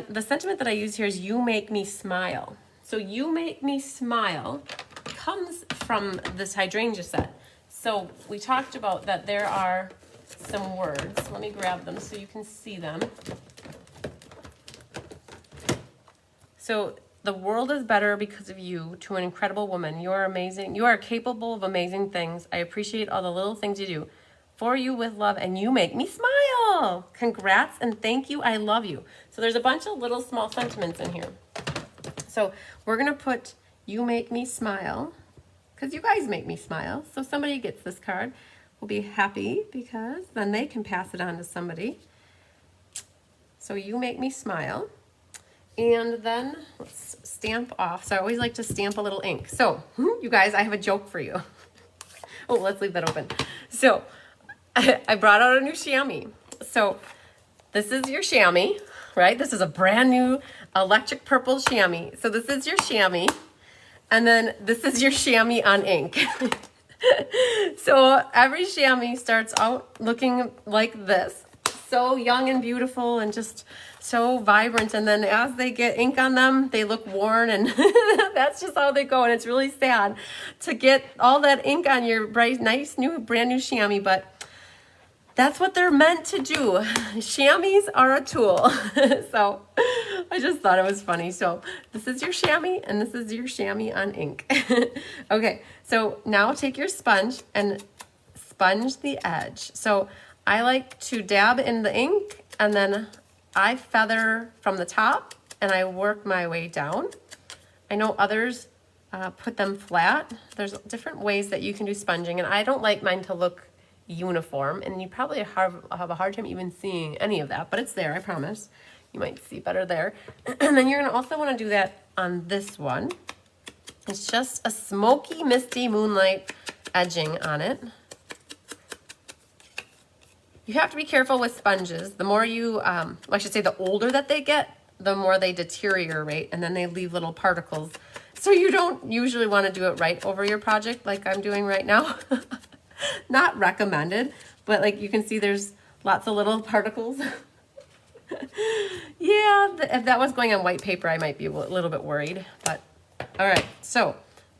the sentiment that I use here is "You make me smile." So "You make me smile" comes from this hydrangea set. So we talked about that there are some words. Let me grab them so you can see them. So the world is better because of you. To an incredible woman, you are amazing. You are capable of amazing things. I appreciate all the little things you do for you with love, and you make me smile. Congrats and thank you. I love you. So there's a bunch of little small sentiments in here. So we're gonna put "You make me smile" because you guys make me smile. So somebody gets this card will be happy because then they can pass it on to somebody. So "You make me smile." And then let's stamp off. So I always like to stamp a little ink. So you guys, I have a joke for you. Oh, let's leave that open. So I brought out a new chamois. So this is your chamois, right? This is a brand new electric purple chamois. So this is your chamois. And then this is your chamois on ink. So every chamois starts out looking like this. So young and beautiful and just so vibrant. And then as they get ink on them, they look worn, and that's just how they go. And it's really sad to get all that ink on your bright, nice, new, brand new chamois, but that's what they're meant to do. Chamois are a tool. So I just thought it was funny. So this is your chamois and this is your chamois on ink. Okay, so now take your sponge and sponge the edge. So I like to dab in the ink and then I feather from the top and I work my way down. I know others put them flat. There's different ways that you can do sponging, and I don't like mine to look uniform, and you probably have a hard time even seeing any of that, but it's there, I promise. You might see better there. And then you're gonna also wanna do that on this one. It's just a smoky, misty moonlight edging on it. You have to be careful with sponges. The more you, I should say the older that they get, the more they deteriorate, and then they leave little particles. So you don't usually wanna do it right over your project like I'm doing right now. Not recommended, but like you can see there's lots of little particles. Yeah, if that was going on white paper, I might be a little bit worried, but all right. So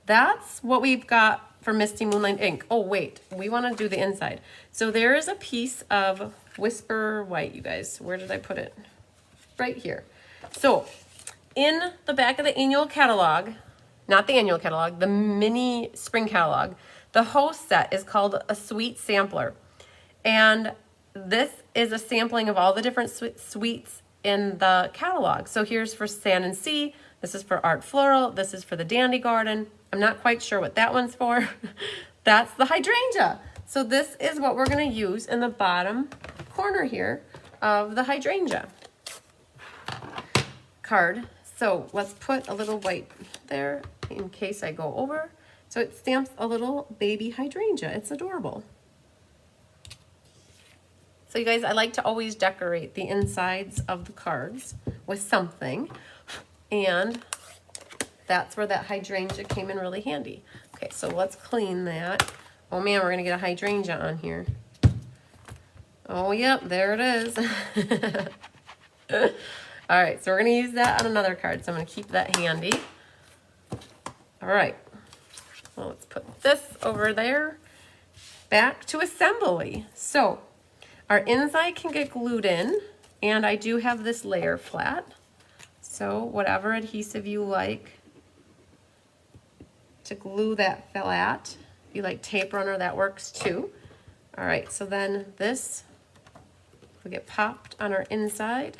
that's what we've got for Misty Moonlight ink. Oh wait, we wanna do the inside. So there is a piece of Whisper White, you guys. Where did I put it? Right here. So in the back of the annual catalog, not the annual catalog, the mini spring catalog, the host set is called a sweet sampler. And this is a sampling of all the different sweets in the catalog. So here's for Sand and Sea, this is for Art Floral, this is for the Dandy Garden. I'm not quite sure what that one's for. That's the Hydrangea. So this is what we're gonna use in the bottom corner here of the Hydrangea card. So let's put a little white there in case I go over. So it stamps a little baby hydrangea. It's adorable. So you guys, I like to always decorate the insides of the cards with something. And that's where that hydrangea came in really handy. Okay, so let's clean that. Oh man, we're gonna get a hydrangea on here. Oh yep, there it is. All right, so we're gonna use that on another card. So I'm gonna keep that handy. All right, well, let's put this over there. Back to assembly. So our inside can get glued in, and I do have this layer flat. So whatever adhesive you like to glue that flat, if you like tape runner, that works too. All right, so then this will get popped on our inside.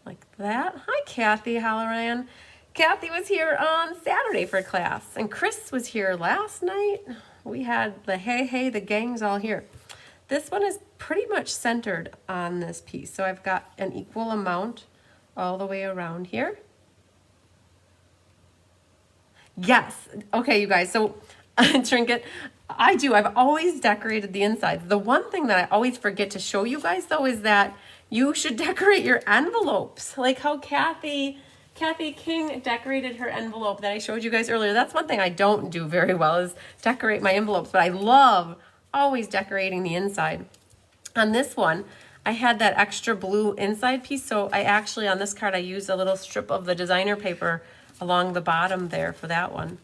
Like that. Hi, Kathy Halloran. Kathy was here on Saturday for class, and Chris was here last night. We had the hey, the gang's all here. This one is pretty much centered on this piece, so I've got an equal amount all the way around here. Yes. Okay, you guys, so trinket, I've always decorated the insides. The one thing that I always forget to show you guys, though, is that you should decorate your envelopes, like how Kathy King decorated her envelope that I showed you guys earlier. That's one thing I don't do very well, is decorate my envelopes, but I love always decorating the inside. On this one, I had that extra blue inside piece, so I actually, on this card, I used a little strip of the designer paper along the bottom there for that one.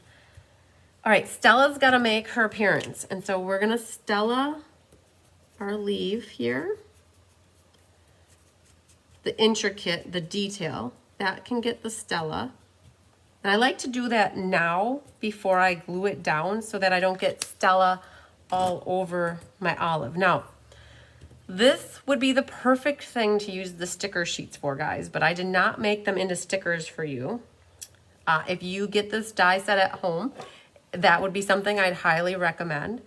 All right, Stella's got to make her appearance, and so we're going to Stella our leaf here. The intricate, the detail, that can get the Stella. And I like to do that now before I glue it down so that I don't get Stella all over my olive. Now, this would be the perfect thing to use the sticker sheets for, guys, but I did not make them into stickers for you. If you get this die set at home, that would be something I'd highly recommend.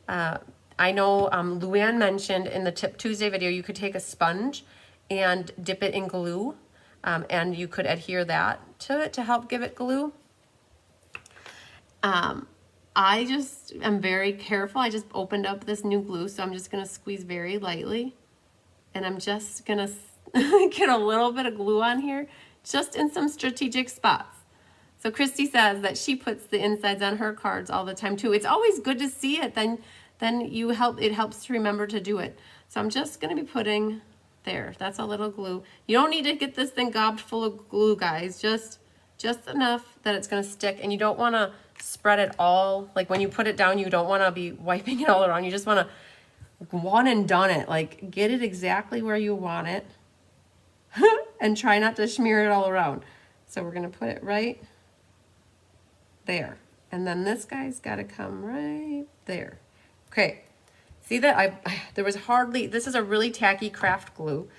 I know Luann mentioned in the Tip Tuesday video, you could take a sponge and dip it in glue, and you could adhere that to it to help give it glue. I just am very careful. I just opened up this new glue, so I'm just gonna squeeze very lightly, and I'm just gonna get a little bit of glue on here, just in some strategic spots. So Christy says that she puts the insides on her cards all the time too. It's always good to see it, then it helps to remember to do it. So I'm just gonna be putting there. That's a little glue. You don't need to get this thing gobbed full of glue, guys. Just enough that it's gonna stick, and you don't wanna spread it all. Like when you put it down, you don't wanna be wiping it all around. You just wanna one and done it. Like get it exactly where you want it and try not to smear it all around. So we're gonna put it right there. And then this guy's gotta come right there. Okay. See that there was hardly, this is a really tacky craft glue.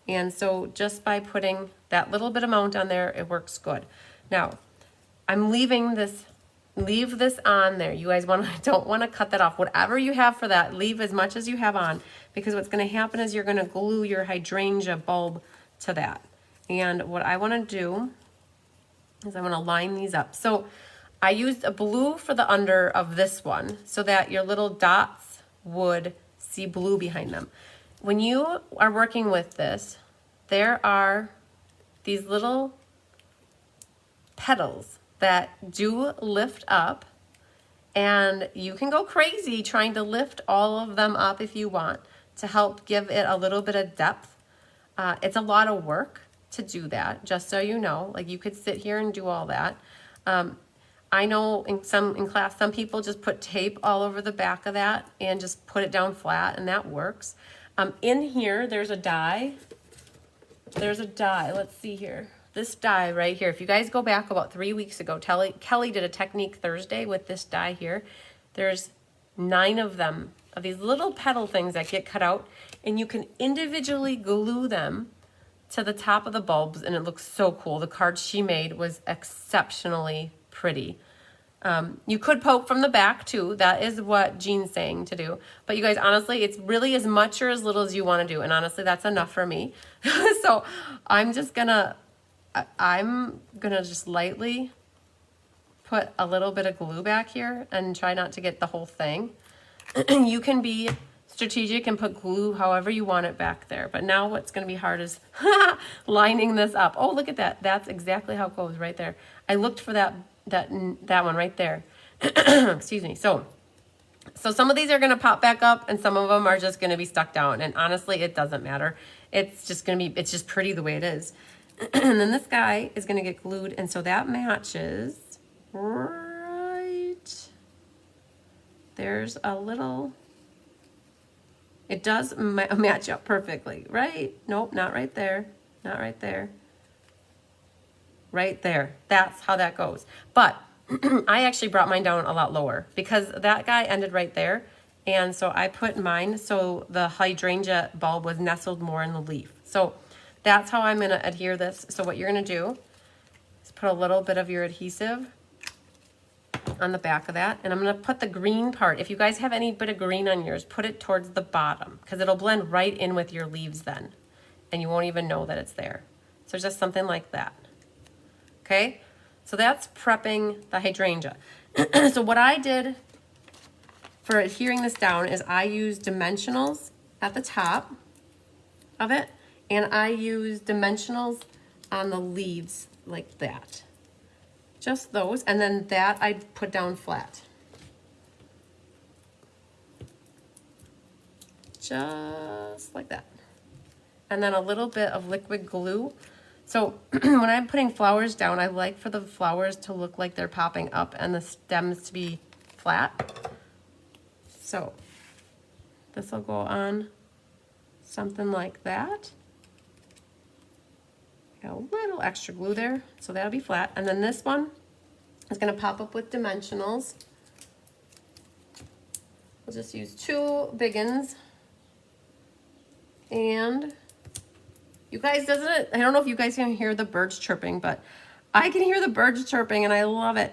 And so just by putting that little bit amount on there, it works good. Now, I'm leaving this, leave this on there. You guys don't want to cut that off. Whatever you have for that, leave as much as you have on, because what's going to happen is you're going to glue your hydrangea bulb to that. And what I want to do is I want to line these up. So I used a blue for the under of this one so that your little dots would see blue behind them. When you are working with this, there are these little petals that do lift up, and you can go crazy trying to lift all of them up if you want to help give it a little bit of depth. It's a lot of work to do that, just so you know. Like you could sit here and do all that. I know in class, some people just put tape all over the back of that and just put it down flat, and that works. In here, there's a die. There's a die. Let's see here. this die right here. If you guys go back about 3 weeks ago, Kelly did a Technique Thursday with this die here. There's 9 of them, of these little petal things that get cut out, and you can individually glue them to the top of the bulbs, and it looks so cool. The card she made was exceptionally pretty. You could poke from the back too. That is what Jean's saying to do. But you guys, honestly, it's really as much or as little as you want to do. And honestly, that's enough for me. So I'm gonna just lightly put a little bit of glue back here and try not to get the whole thing. You can be strategic and put glue however you want it back there. But now what's going to be hard is lining this up. Oh, look at that. That's exactly how it goes right there. I looked for that one right there. Excuse me. So some of these are going to pop back up and some of them are just going to be stuck down. And honestly, it doesn't matter. It's just pretty the way it is. And then this guy is going to get glued. And so that matches right. There's a little, it does match up perfectly, right? Nope, not right there. Not right there. Right there. That's how that goes. But I actually brought mine down a lot lower because that guy ended right there. And so I put mine so the hydrangea bulb was nestled more in the leaf. So that's how I'm going to adhere this. So what you're going to do is put a little bit of your adhesive on the back of that. And I'm going to put the green part. If you guys have any bit of green on yours, put it towards the bottom because it'll blend right in with your leaves then. And you won't even know that it's there. So just something like that. Okay, so that's prepping the hydrangea. So what I did for adhering this down is I used dimensionals at the top of it, and I used dimensionals on the leaves like that. Just those, and then that I put down flat. Just like that. And then a little bit of liquid glue. So when I'm putting flowers down, I like for the flowers to look like they're popping up and the stems to be flat. So this will go on something like that. Got a little extra glue there, so that'll be flat. And then this one is going to pop up with dimensionals. We'll just use 2 big ones. And you guys, I don't know if you guys can hear the birds chirping, but I can hear the birds chirping and I love it.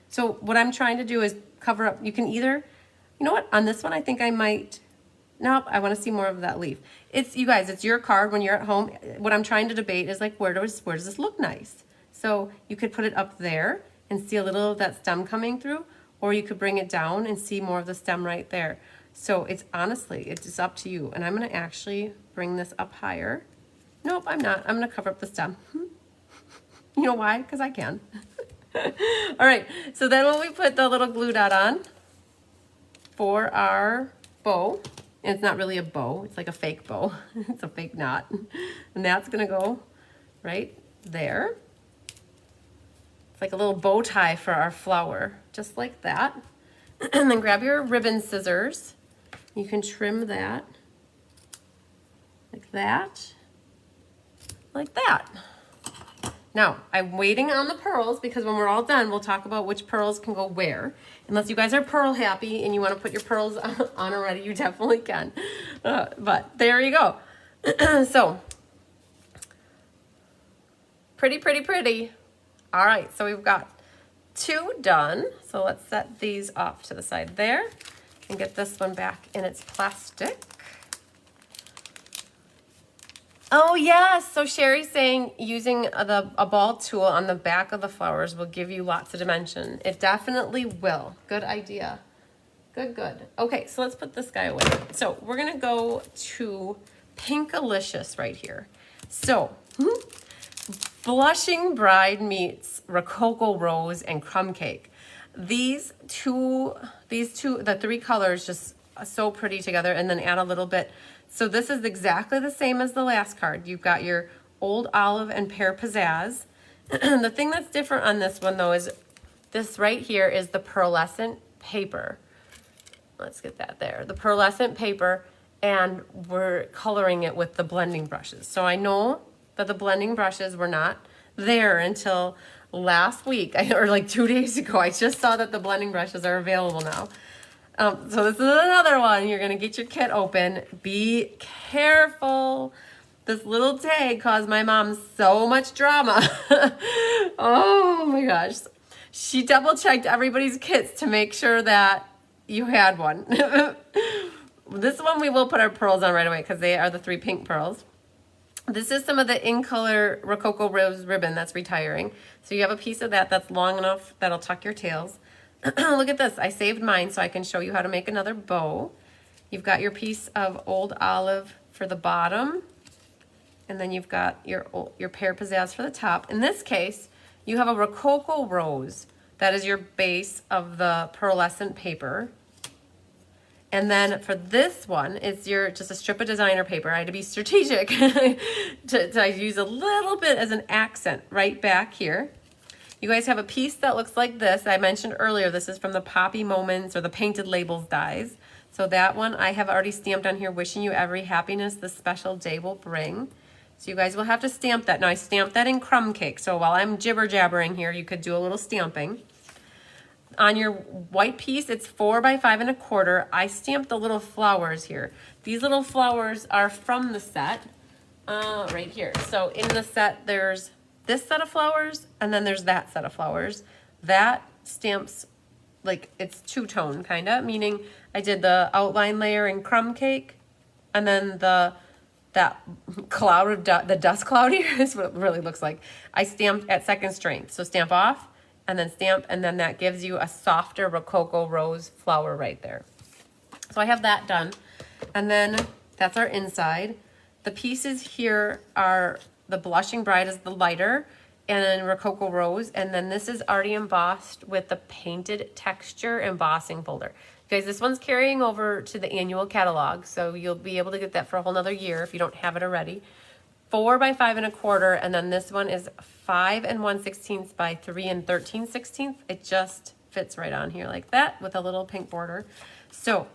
So what I'm trying to do is cover up. You can either, you know what, on this one I think I might, nope, I want to see more of that leaf. It's, you guys, it's your card when you're at home. What I'm trying to debate is like, where does this look nice? So you could put it up there and see a little of that stem coming through, or you could bring it down and see more of the stem right there. So it's honestly, it's just up to you. And I'm going to actually bring this up higher. Nope, I'm not. I'm going to cover up the stem. You know why? Because I can. All right. So then when we put the little glue dot on for our bow, and it's not really a bow. It's like a fake bow. It's a fake knot. And that's going to go right there. It's like a little bow tie for our flower, just like that. And then grab your ribbon scissors. You can trim that like that, like that. Now, I'm waiting on the pearls because when we're all done, we'll talk about which pearls can go where. Unless you guys are pearl happy and you want to put your pearls on already, you definitely can. But there you go. So, pretty, pretty, pretty. All right, so we've got 2 done. So let's set these off to the side there and get this one back in its plastic. Oh yes, so Sherry's saying using a ball tool on the back of the flowers will give you lots of dimension. It definitely will. Good idea. Good, good. Okay, so let's put this guy away. So we're gonna go to Pinkalicious right here. So, Blushing Bride meets Rococo Rose and Crumb Cake. The 3 colors just are so pretty together, and then add a little bit. So this is exactly the same as the last card. You've got your Old Olive and Pear Pizzazz. The thing that's different on this one though is this right here is the pearlescent paper. Let's get that there. The pearlescent paper, and we're coloring it with the blending brushes. So I know that the blending brushes were not there until last week, or like 2 days ago. I just saw that the blending brushes are available now. So this is another one. You're gonna get your kit open. Be careful. This little tag caused my mom so much drama. Oh my gosh. She double checked everybody's kits to make sure that you had one. This one we will put our pearls on right away because they are the 3 pink pearls. This is some of the in color Rococo Rose ribbon that's retiring. So you have a piece of that that's long enough that'll tuck your tails. Look at this. I saved mine so I can show you how to make another bow. You've got your piece of old olive for the bottom. And then you've got your pear pizzazz for the top. In this case, you have a Rococo Rose. That is your base of the pearlescent paper. And then for this one, it's just a strip of designer paper. I had to be strategic to use a little bit as an accent right back here. You guys have a piece that looks like this. I mentioned earlier, this is from the Poppy Moments or the Painted Labels dies. So that one I have already stamped on here, wishing you every happiness this special day will bring. So you guys will have to stamp that. Now I stamped that in crumb cake. So while I'm jibber jabbering here, you could do a little stamping. On your white piece, it's 4 by 5 1/4. I stamped the little flowers here. These little flowers are from the set, right here. So in the set, there's this set of flowers, and then there's that set of flowers. That stamps, like, it's two-tone, kind of, meaning I did the outline layer in crumb cake, and then that cloud of the dust cloud here is what it really looks like. I stamped at second strength, so stamp off, and then stamp, and then that gives you a softer Rococo Rose flower right there. So I have that done. And then that's our inside. The pieces here are the Blushing Bride is the lighter, and then Rococo Rose, and then this is already embossed with the Painted Texture embossing folder. Guys, this one's carrying over to the annual catalog, so you'll be able to get that for a whole nother year if you don't have it already. 4 by 5 1/4, and then this one is 5 1/16 by 3 13/16. It just fits right on here like that with a little pink border. So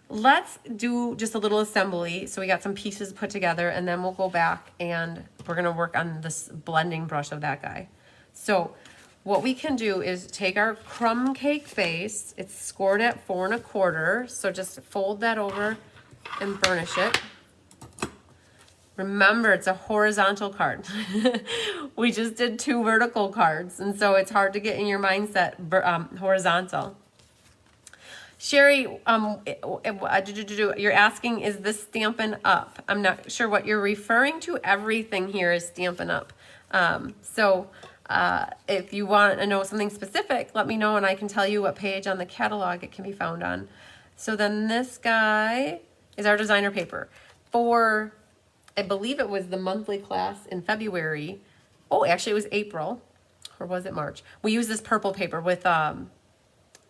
let's do just a little assembly. So we got some pieces put together, and then we'll go back and we're gonna work on this blending brush of that guy. So what we can do is take our crumb cake base. It's scored at 4 1/4. So just fold that over and burnish it. Remember, it's a horizontal card. We just did 2 vertical cards, and so it's hard to get in your mindset horizontal. Sherry, you're asking, is this Stampin' Up? I'm not sure what you're referring to. Everything here is Stampin' Up. If you want to know something specific, let me know and I can tell you what page on the catalog it can be found on. So then this guy is our designer paper. For, I believe it was the monthly class in February. Oh, actually it was April, or was it March? We used this purple paper with the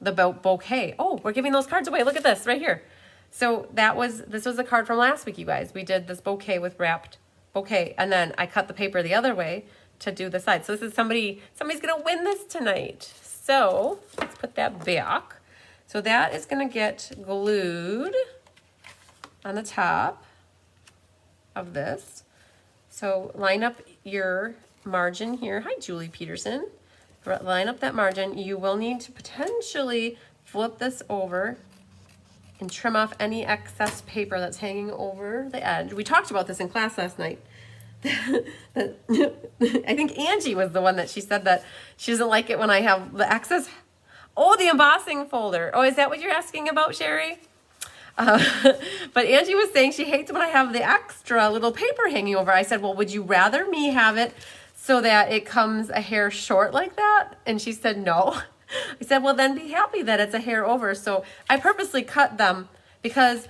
bouquet. Oh, we're giving those cards away. Look at this right here. So this was a card from last week, you guys. We did this bouquet with wrapped bouquet, and then I cut the paper the other way to do the side. So this is somebody's gonna win this tonight. So let's put that back. So that is gonna get glued on the top of this. So line up your margin here. Hi, Julie Peterson. Line up that margin. You will need to potentially flip this over and trim off any excess paper that's hanging over the edge. We talked about this in class last night. I think Angie was the one that she said that she doesn't like it when I have the excess. Oh, the embossing folder. Oh, is that what you're asking about, Sherry? But Angie was saying she hates when I have the extra little paper hanging over. I said, well, would you rather me have it so that it comes a hair short like that? And she said, no. I said, well, then be happy that it's a hair over. So I purposely cut them because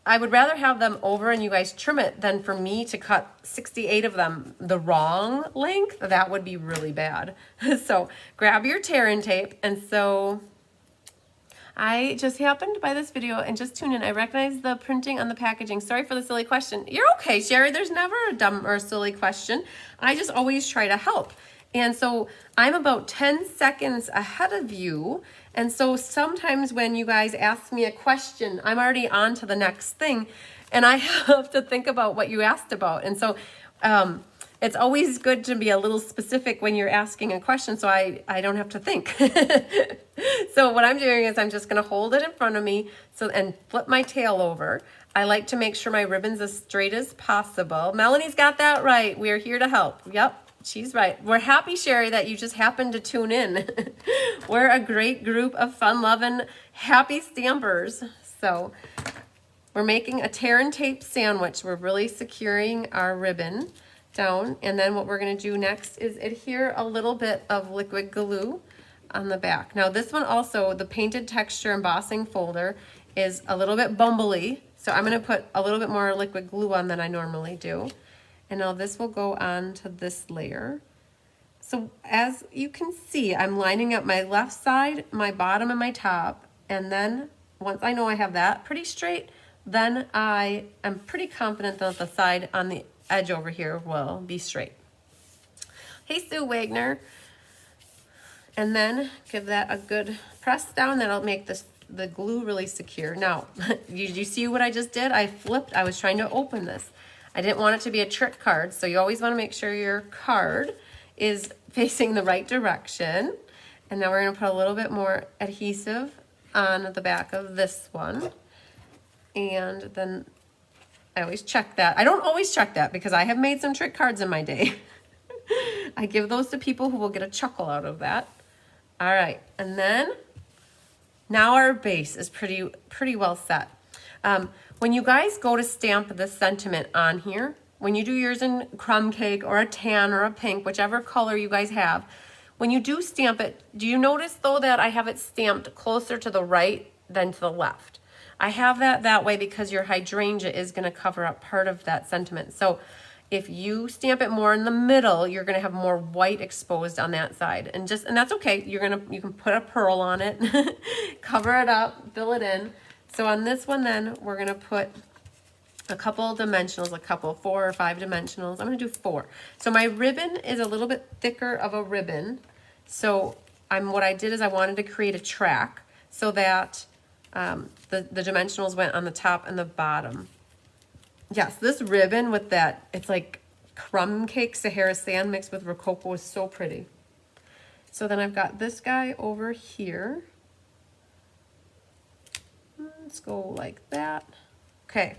I would rather have them over and you guys trim it than for me to cut 68 of them the wrong length. That would be really bad. So grab your tear-in tape. And so I just happened to buy this video and just tune in. I recognize the printing on the packaging. Sorry for the silly question. You're okay, Sherry. There's never a dumb or silly question. I just always try to help. And so I'm about 10 seconds ahead of you. And so sometimes when you guys ask me a question, I'm already on to the next thing. And I have to think about what you asked about. And so it's always good to be a little specific when you're asking a question so I don't have to think. So what I'm doing is I'm just gonna hold it in front of me and flip my tail over. I like to make sure my ribbon's as straight as possible. Melanie's got that right. We are here to help. Yep, she's right. We're happy, Sherry, that you just happened to tune in. We're a great group of fun-loving, happy stampers. So we're making a tear and tape sandwich. We're really securing our ribbon down. And then what we're gonna do next is adhere a little bit of liquid glue on the back. Now this one also, the painted texture embossing folder is a little bit bumbly. So I'm gonna put a little bit more liquid glue on than I normally do. And now this will go on to this layer. So as you can see, I'm lining up my left side, my bottom, and my top. And then once I know I have that pretty straight, then I am pretty confident that the side on the edge over here will be straight. Hey, Sue Wagner. And then give that a good press down. That'll make the glue really secure. Now, did you see what I just did? I flipped. I was trying to open this. I didn't want it to be a trick card, so you always want to make sure your card is facing the right direction. And now we're going to put a little bit more adhesive on the back of this one. And then I always check that. I don't always check that because I have made some trick cards in my day. I give those to people who will get a chuckle out of that. All right, and then now our base is pretty well set. When you guys go to stamp the sentiment on here, when you do yours in crumb cake or a tan or a pink, whichever color you guys have, when you do stamp it, do you notice though that I have it stamped closer to the right than to the left? I have that way because your hydrangea is going to cover up part of that sentiment. So if you stamp it more in the middle, you're going to have more white exposed on that side. And that's okay. You can put a pearl on it, cover it up, fill it in. So on this one then, we're going to put a couple dimensionals, 4 or 5 dimensionals. I'm going to do 4. So my ribbon is a little bit thicker of a ribbon. So what I did is I wanted to create a track so that the dimensionals went on the top and the bottom. Yes, this ribbon with that, it's like crumb cake Sahara sand mixed with Rococo is so pretty. So then I've got this guy over here. Let's go like that. Okay.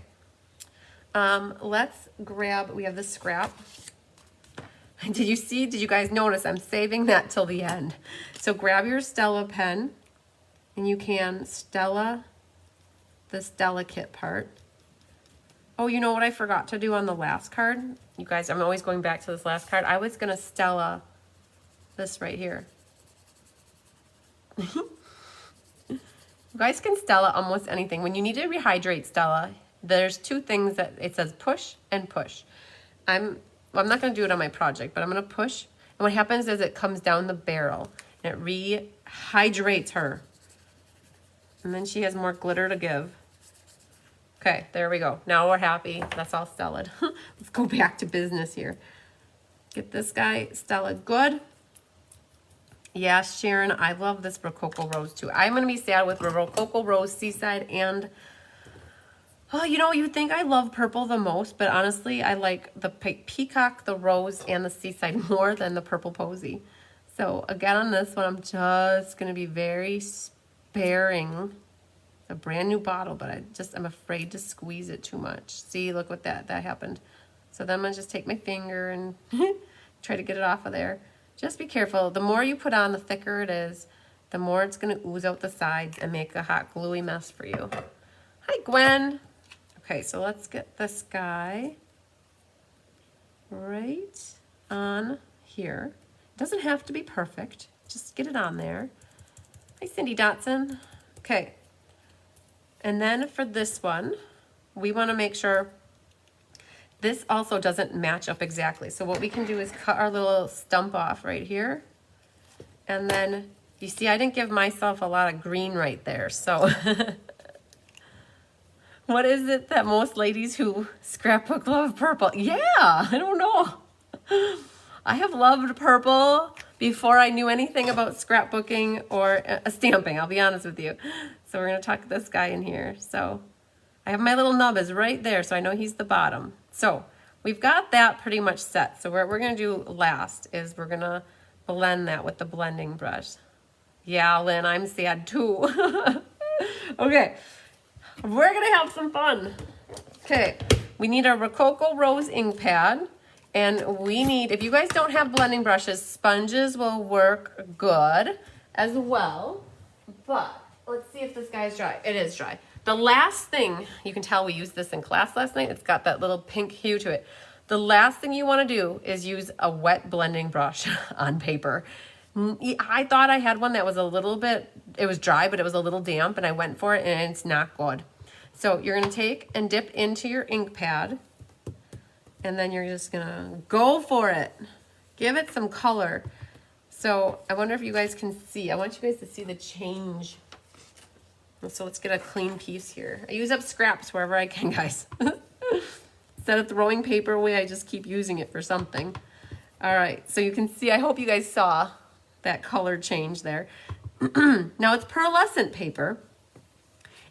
Let's grab, we have the scrap. Did you guys notice I'm saving that till the end? So grab your Stella pen and you can Stella this delicate part. Oh, you know what I forgot to do on the last card? You guys, I'm always going back to this last card. I was gonna Stella this right here. You guys can Stella almost anything. When you need to rehydrate Stella, there's 2 things that it says push and push. I'm not gonna do it on my project, but I'm gonna push. And what happens is it comes down the barrel and it rehydrates her. And then she has more glitter to give. Okay, there we go. Now we're happy. That's all Stellaed. Let's go back to business here. Get this guy Stella good. Yes, Sharon, I love this Rococo Rose too. I'm going to be sad with Rococo Rose, Seaside, and oh, you know, you think I love purple the most, but honestly, I like the Peacock, the Rose, and the Seaside more than the Purple Posy. So again, on this one, I'm just going to be very sparing. It's a brand new bottle, but I'm afraid to squeeze it too much. See, look what that happened. So then I'm going to just take my finger and try to get it off of there. Just be careful. The more you put on, the thicker it is, the more it's going to ooze out the sides and make a hot gluey mess for you. Hi, Gwen. Okay, so let's get this guy right on here. It doesn't have to be perfect. Just get it on there. Hi, Cindy Dotson. Okay. And then for this one, we want to make sure this also doesn't match up exactly. So what we can do is cut our little stump off right here. And then you see, I didn't give myself a lot of green right there. So what is it that most ladies who scrapbook love purple? Yeah, I don't know. I have loved purple before I knew anything about scrapbooking or stamping, I'll be honest with you. So we're going to tuck this guy in here. So I have my little nub is right there, so I know he's the bottom. So we've got that pretty much set. So what we're gonna do last is we're gonna blend that with the blending brush. Yeah, Lynn, I'm sad too. Okay, we're gonna have some fun. Okay, we need a Rococo Rose ink pad, and we need, if you guys don't have blending brushes, sponges will work good as well. But let's see if this guy's dry. It is dry. The last thing, you can tell we used this in class last night. It's got that little pink hue to it. The last thing you want to do is use a wet blending brush on paper. I thought I had one that was a little bit, it was dry, but it was a little damp, and I went for it, and it's not good. So you're going to take and dip into your ink pad, and then you're just going to go for it. Give it some color. So I wonder if you guys can see. I want you guys to see the change. So let's get a clean piece here. I use up scraps wherever I can, guys. Instead of throwing paper away, I just keep using it for something. All right, so you can see, I hope you guys saw that color change there. Now it's pearlescent paper.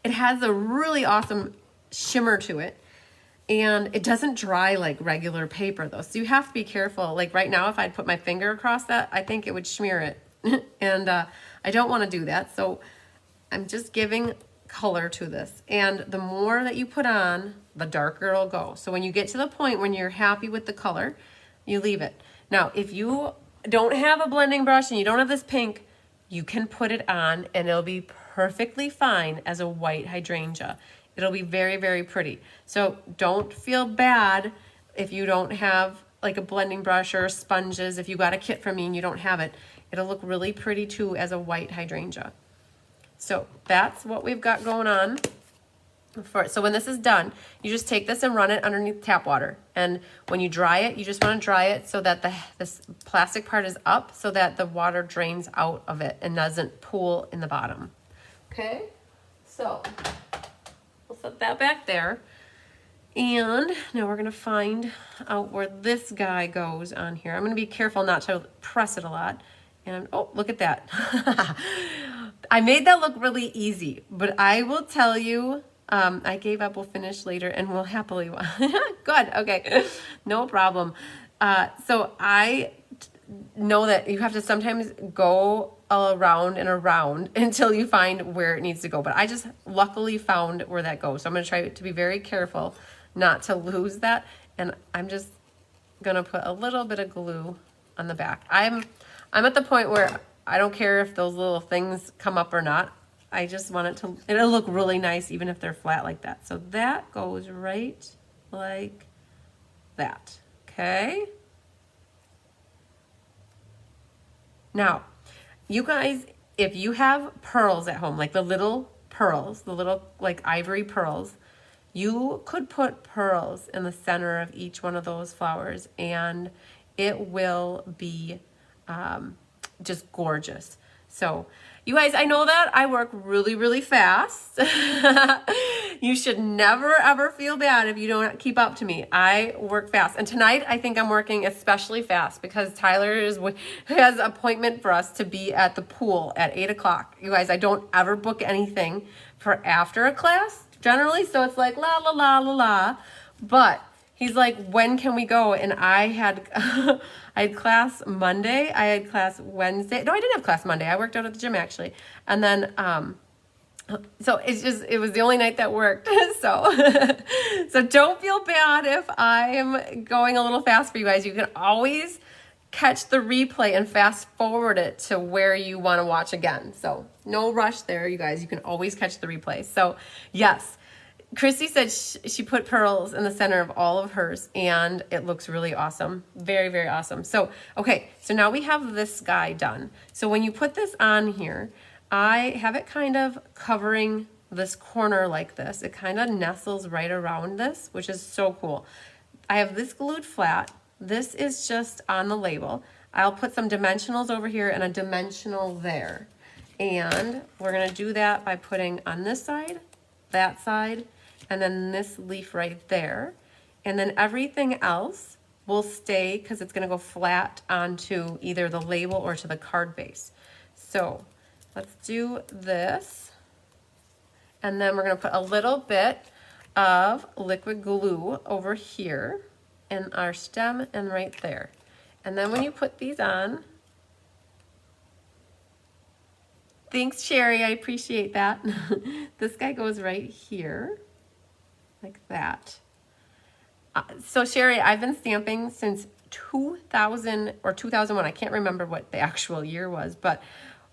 It has a really awesome shimmer to it. And it doesn't dry like regular paper though. So you have to be careful. Like right now, if I'd put my finger across that, I think it would smear it. And I don't want to do that. So I'm just giving color to this. And the more that you put on, the darker it'll go. So when you get to the point when you're happy with the color, you leave it. Now, if you don't have a blending brush and you don't have this pink, you can put it on and it'll be perfectly fine as a white hydrangea. It'll be very, very pretty. So don't feel bad if you don't have like a blending brush or sponges. If you got a kit from me and you don't have it, it'll look really pretty too as a white hydrangea. So that's what we've got going on. So when this is done, you just take this and run it underneath tap water. And when you dry it, you just want to dry it so that this plastic part is up so that the water drains out of it and doesn't pool in the bottom. Okay, so we'll set that back there. And now we're going to find out where this guy goes on here. I'm going to be careful not to press it a lot. And oh, look at that. I made that look really easy, but I will tell you, I gave up, we'll finish later, and we'll happily, good, okay, no problem. So I know that you have to sometimes go around and around until you find where it needs to go, but I just luckily found where that goes. So I'm going to try to be very careful not to lose that, and I'm just going to put a little bit of glue on the back. I'm at the point where I don't care if those little things come up or not. I just want it to, it'll look really nice even if they're flat like that. So that goes right like that, okay? Now, you guys, if you have pearls at home, like the little pearls, the little like ivory pearls, you could put pearls in the center of each one of those flowers and it will be just gorgeous. So you guys, I know that I work really, really fast. You should never, ever feel bad if you don't keep up to me. I work fast. And tonight, I think I'm working especially fast because Tyler has an appointment for us to be at the pool at 8 o'clock. You guys, I don't ever book anything for after a class, generally. So it's like, la, la, la, la, la. But he's like, when can we go? And I had I had class Monday. I had class Wednesday. No, I didn't have class Monday. I worked out at the gym actually. And then, so it was the only night that worked. So don't feel bad if I'm going a little fast for you guys. You can always catch the replay and fast forward it to where you want to watch again. So no rush there, you guys. You can always catch the replay. So yes. Christy said she put pearls in the center of all of hers, and it looks really awesome. Very, very awesome. So, okay, so now we have this guy done. So when you put this on here, I have it kind of covering this corner like this. It kind of nestles right around this, which is so cool. I have this glued flat. This is just on the label. I'll put some dimensionals over here and a dimensional there. And we're going to do that by putting on this side, that side, and then this leaf right there. And then everything else will stay because it's going to go flat onto either the label or to the card base. So let's do this. And then we're going to put a little bit of liquid glue over here. and our stem and right there. And then when you put these on, thanks, Sherry, I appreciate that. This guy goes right here, like that. So Sherry, I've been stamping since 2000 or 2001. I can't remember what the actual year was, but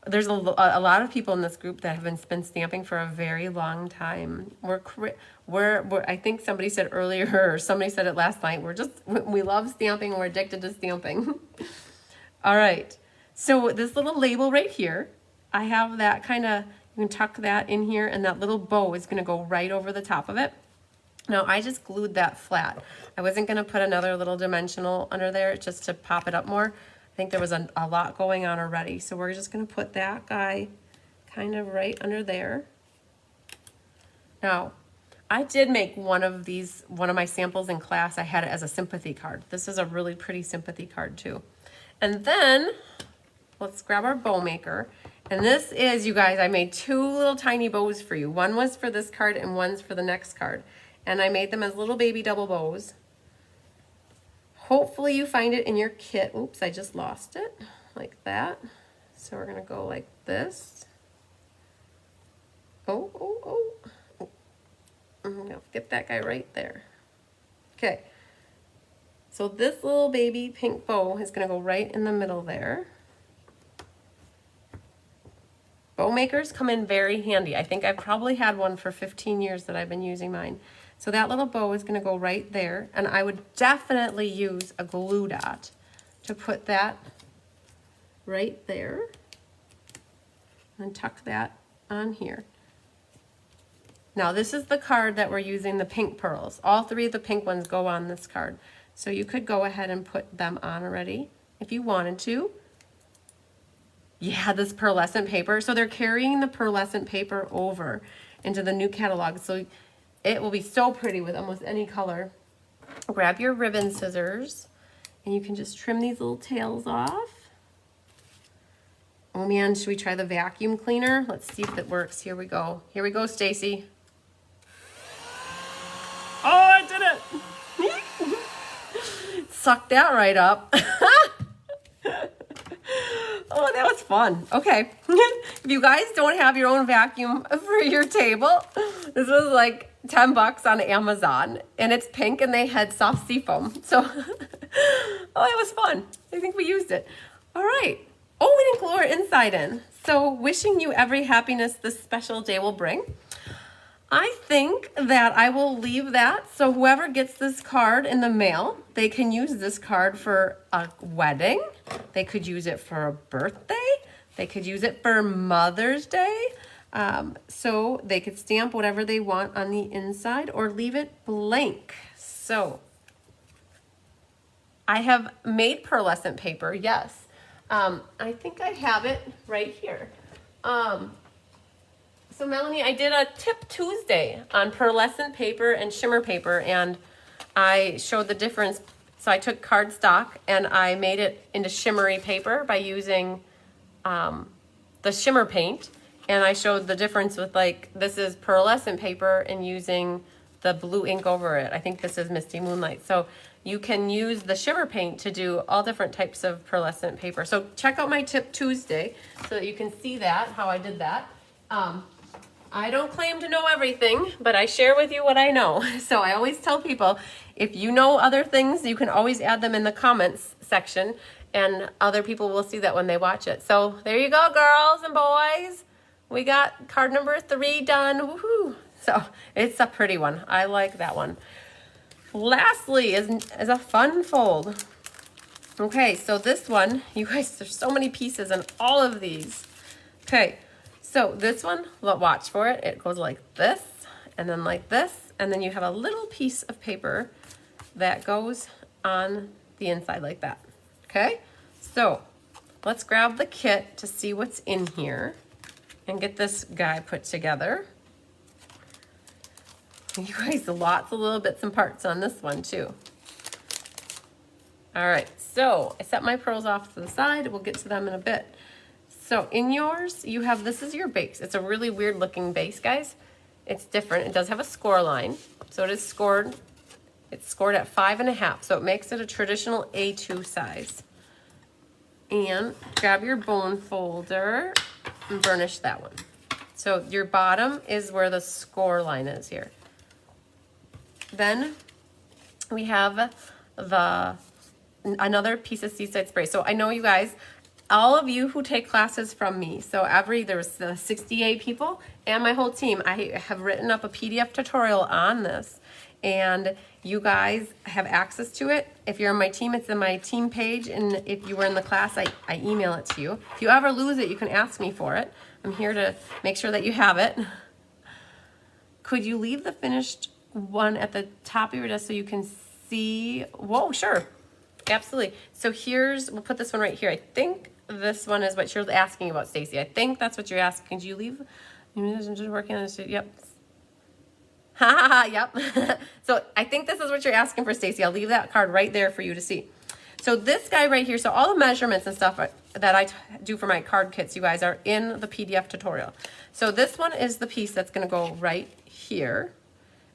there's a lot of people in this group that have been stamping for a very long time. We're I think somebody said earlier, or somebody said it last night, we love stamping, we're addicted to stamping. All right, so this little label right here, I have that kind of, you can tuck that in here, and that little bow is gonna go right over the top of it. Now I just glued that flat. I wasn't gonna put another little dimensional under there just to pop it up more. I think there was a lot going on already. So we're just gonna put that guy kind of right under there. Now, I did make one of my samples in class. I had it as a sympathy card. This is a really pretty sympathy card too. And then, let's grab our bow maker. And this is, you guys, I made 2 little tiny bows for you. One was for this card and one's for the next card. And I made them as little baby double bows. Hopefully you find it in your kit. Oops, I just lost it, like that. So we're gonna go like this. Oh. I'm gonna get that guy right there. Okay, so this little baby pink bow is gonna go right in the middle there. Bow makers come in very handy. I think I've probably had one for 15 years that I've been using mine. So that little bow is gonna go right there, and I would definitely use a glue dot to put that right there, and tuck that on here. Now this is the card that we're using the pink pearls. All 3 of the pink ones go on this card. So you could go ahead and put them on already if you wanted to. Yeah, this pearlescent paper. So they're carrying the pearlescent paper over into the new catalog. So it will be so pretty with almost any color. Grab your ribbon scissors and you can just trim these little tails off. Oh man, should we try the vacuum cleaner? Let's see if it works. Here we go. Here we go, Stacy. Oh, I did it! Suck that right up. Oh, that was fun. Okay. If you guys don't have your own vacuum for your table, this was like 10 bucks on Amazon, and it's pink and they had soft seafoam. So, oh, it was fun. I think we used it. All right. Oh, we didn't glue our inside in. So wishing you every happiness this special day will bring. I think that I will leave that. So whoever gets this card in the mail, they can use this card for a wedding. They could use it for a birthday. They could use it for Mother's Day. So they could stamp whatever they want on the inside or leave it blank. So I have made pearlescent paper, yes. I think I have it right here. So Melanie, I did a tip Tuesday on pearlescent paper and shimmer paper, and I showed the difference. So I took cardstock and I made it into shimmery paper by using the shimmer paint, and I showed the difference with, like, this is pearlescent paper and using the blue ink over it. I think this is Misty Moonlight. So you can use the shimmer paint to do all different types of pearlescent paper. So check out my tip Tuesday so that you can see that, how I did that. I don't claim to know everything, but I share with you what I know. So I always tell people, if you know other things, you can always add them in the comments section, and other people will see that when they watch it. So there you go, girls and boys. We got card number 3 done. Woohoo! So it's a pretty one. I like that one. Lastly is a fun fold. Okay, so this one, you guys, there's so many pieces in all of these. Okay. So this one, watch for it. It goes like this, and then like this, and then you have a little piece of paper that goes on the inside like that. Okay? So let's grab the kit to see what's in here and get this guy put together. You guys, lots of little bits and parts on this one too. All right, so I set my pearls off to the side. We'll get to them in a bit. So in yours, you have, this is your base. It's a really weird looking base, guys. It's different. It does have a score line. So it is scored It's scored at 5.5, so it makes it a traditional A2 size. And grab your bone folder and burnish that one. So your bottom is where the score line is here. Then we have another piece of Seaside spray. So I know you guys, all of you who take classes from me, so there's the 68 people and my whole team, I have written up a PDF tutorial on this, and you guys have access to it. If you're on my team, it's in my team page, and if you were in the class, I email it to you. If you ever lose it, you can ask me for it. I'm here to make sure that you have it. Could you leave the finished one at the top of your desk so you can see? Whoa, sure. Absolutely. So we'll put this one right here. I think this one is what you're asking about, Stacy. I think that's what you're asking. Could you leave? Working on this? Yep. Ha ha ha, yep. So I think this is what you're asking for, Stacy. I'll leave that card right there for you to see. So this guy right here, so all the measurements and stuff that I do for my card kits, you guys, are in the PDF tutorial. So this one is the piece that's going to go right here.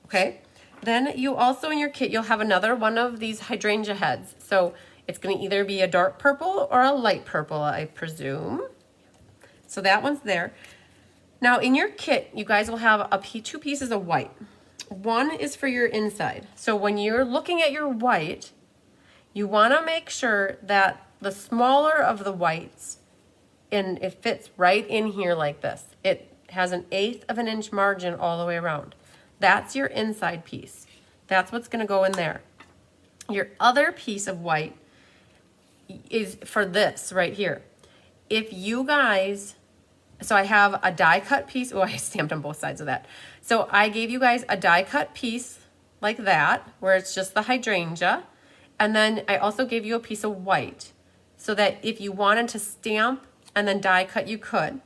Okay. Then you also in your kit, you'll have another one of these hydrangea heads. So it's going to either be a dark purple or a light purple, I presume. So that one's there. Now in your kit, you guys will have two pieces of white. One is for your inside. So when you're looking at your white, you want to make sure that the smaller of the whites, and it fits right in here like this. It has an 1/8 of an inch margin all the way around. That's your inside piece. That's what's going to go in there. Your other piece of white is for this right here. If you guys, so I have a die cut piece. Oh, I stamped on both sides of that. So I gave you guys a die cut piece like that, where it's just the hydrangea. And then I also gave you a piece of white so that if you wanted to stamp and then die cut, you could.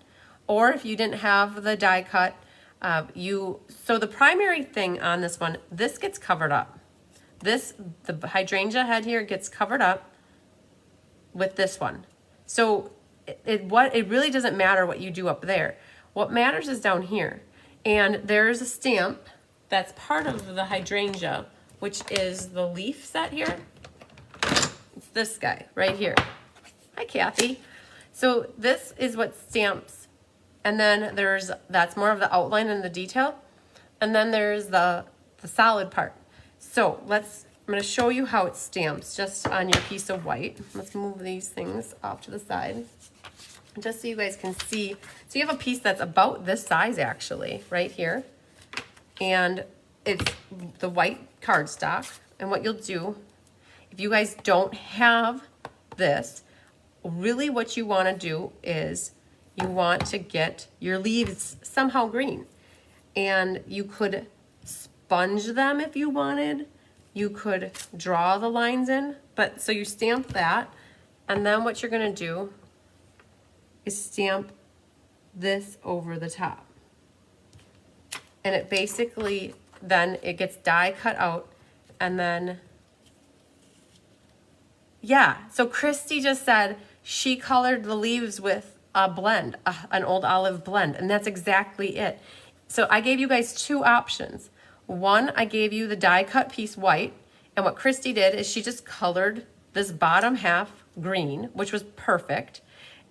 Or if you didn't have the die cut, so the primary thing on this one, this gets covered up. The hydrangea head here gets covered up with this one. So it really doesn't matter what you do up there. What matters is down here. And there's a stamp that's part of the hydrangea, which is the leaf set here. It's this guy right here. Hi, Kathy. So this is what stamps. And then that's more of the outline and the detail. And then there's the solid part. So I'm going to show you how it stamps just on your piece of white. Let's move these things off to the side, just so you guys can see. So you have a piece that's about this size actually, right here. And it's the white cardstock. And what you'll do, if you guys don't have this, really what you want to do is you want to get your leaves somehow green. And you could sponge them if you wanted. You could draw the lines in. But so you stamp that. And then what you're going to do is stamp this over the top. And it basically, then it gets die cut out. And then, yeah. So Christy just said she colored the leaves with a blend, an old olive blend. And that's exactly it. So I gave you guys two options. One, I gave you the die cut piece white. And what Christy did is she just colored this bottom half green, which was perfect.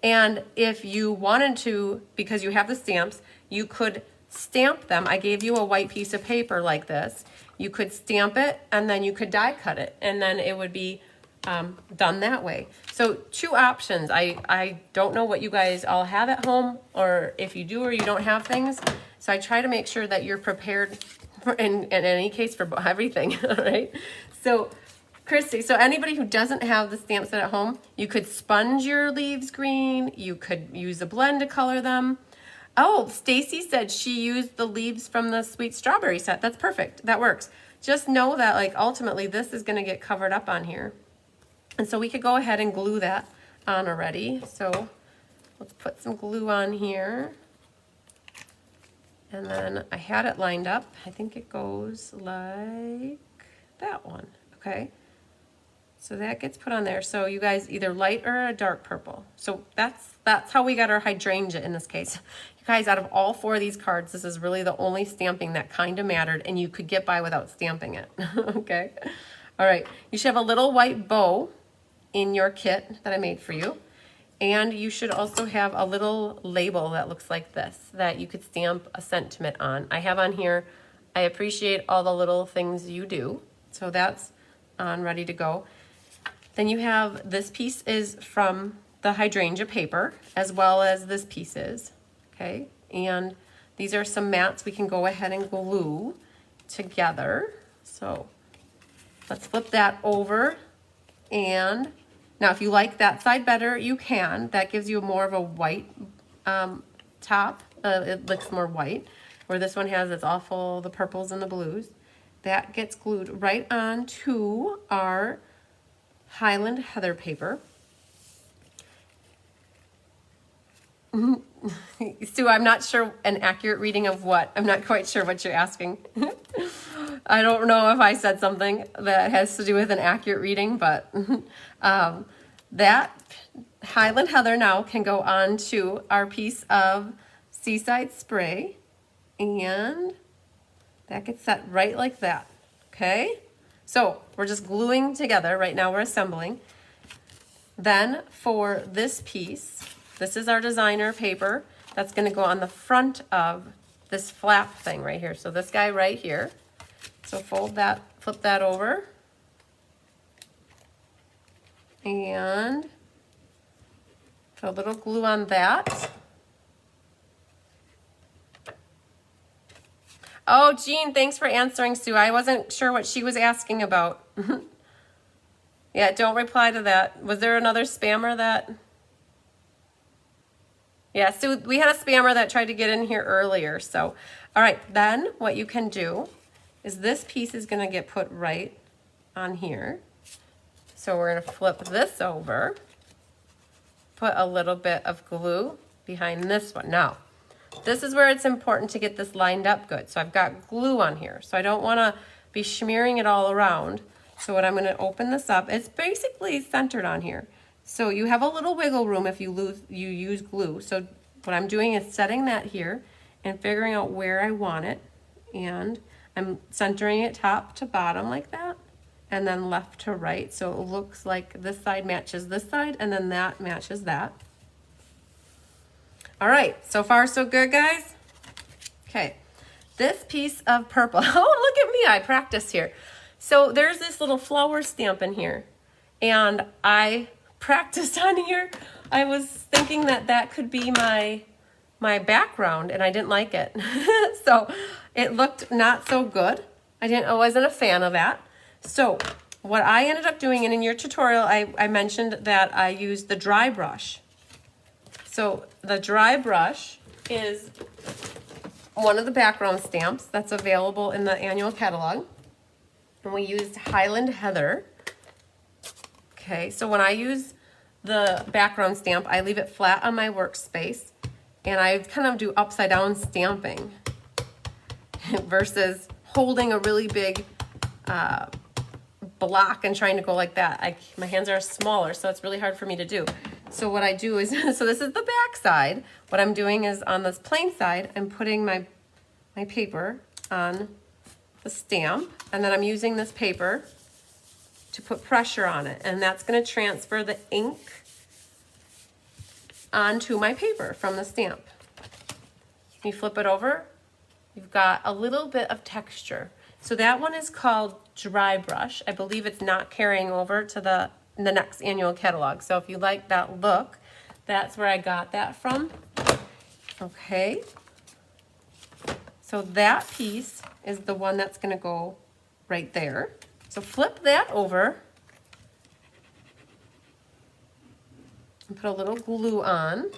And if you wanted to, because you have the stamps, you could stamp them. I gave you a white piece of paper like this. You could stamp it and then you could die cut it. And then it would be done that way. So two options. I don't know what you guys all have at home, or if you do or you don't have things. So I try to make sure that you're prepared in any case for everything, all right? So Christy, so anybody who doesn't have the stamp set at home, you could sponge your leaves green. You could use a blend to color them. Oh, Stacy said she used the leaves from the sweet strawberry set. That's perfect. That works. Just know that like ultimately this is going to get covered up on here. And so we could go ahead and glue that on already. So let's put some glue on here. And then I had it lined up. I think it goes like that one. Okay. So that gets put on there. So you guys either light or a dark purple. So that's how we got our hydrangea in this case. You guys, out of all 4 of these cards, this is really the only stamping that kind of mattered, and you could get by without stamping it. Okay. All right. You should have a little white bow in your kit that I made for you. And you should also have a little label that looks like this that you could stamp a sentiment on. I have on here, I appreciate all the little things you do. So that's on, ready to go. Then you have, this piece is from the hydrangea paper, as well as this piece is, okay? And these are some mats we can go ahead and glue together. So let's flip that over. And now if you like that side better, you can. That gives you more of a white top. It looks more white. Where this one has, it's all full, the purples and the blues. That gets glued right onto our Highland Heather paper. Sue, I'm not sure an accurate reading of what. I'm not quite sure what you're asking. I don't know if I said something that has to do with an accurate reading, but that Highland Heather now can go on to our piece of Seaside Spray, and that gets set right like that, okay? So we're just gluing together. Right now we're assembling. Then for this piece, this is our designer paper that's going to go on the front of this flap thing right here. So this guy right here. So fold that, flip that over. And put a little glue on that. Oh, Jean, thanks for answering, Sue. I wasn't sure what she was asking about. Yeah, don't reply to that. Was there another spammer that... Yeah, Sue, we had a spammer that tried to get in here earlier. So, all right, then what you can do is this piece is going to get put right on here. So we're going to flip this over, put a little bit of glue behind this one. Now, this is where it's important to get this lined up good. So I've got glue on here. So I don't want to be smearing it all around. So what I'm going to open this up, it's basically centered on here. So you have a little wiggle room if you use glue. So what I'm doing is setting that here and figuring out where I want it. And I'm centering it top to bottom like that. And then left to right. So it looks like this side matches this side and then that matches that. All right, so far so good, guys? Okay, this piece of purple. Oh, look at me, I practiced here. So there's this little flower stamp in here, and I practiced on here. I was thinking that that could be my background, and I didn't like it. So it looked not so good. I wasn't a fan of that. So what I ended up doing, and in your tutorial, I mentioned that I used the dry brush. So the dry brush is one of the background stamps that's available in the annual catalog. And we used Highland Heather. Okay, so when I use the background stamp, I leave it flat on my workspace. And I kind of do upside down stamping versus holding a really big block and trying to go like that. My hands are smaller, so it's really hard for me to do. So what I do is, so this is the back side. What I'm doing is on this plain side, I'm putting my paper on the stamp, and then I'm using this paper to put pressure on it, and that's going to transfer the ink onto my paper from the stamp. You flip it over, you've got a little bit of texture. So that one is called dry brush. I believe it's not carrying over to the next annual catalog. So if you like that look, that's where I got that from. Okay. So that piece is the one that's going to go right there. So flip that over and put a little glue on.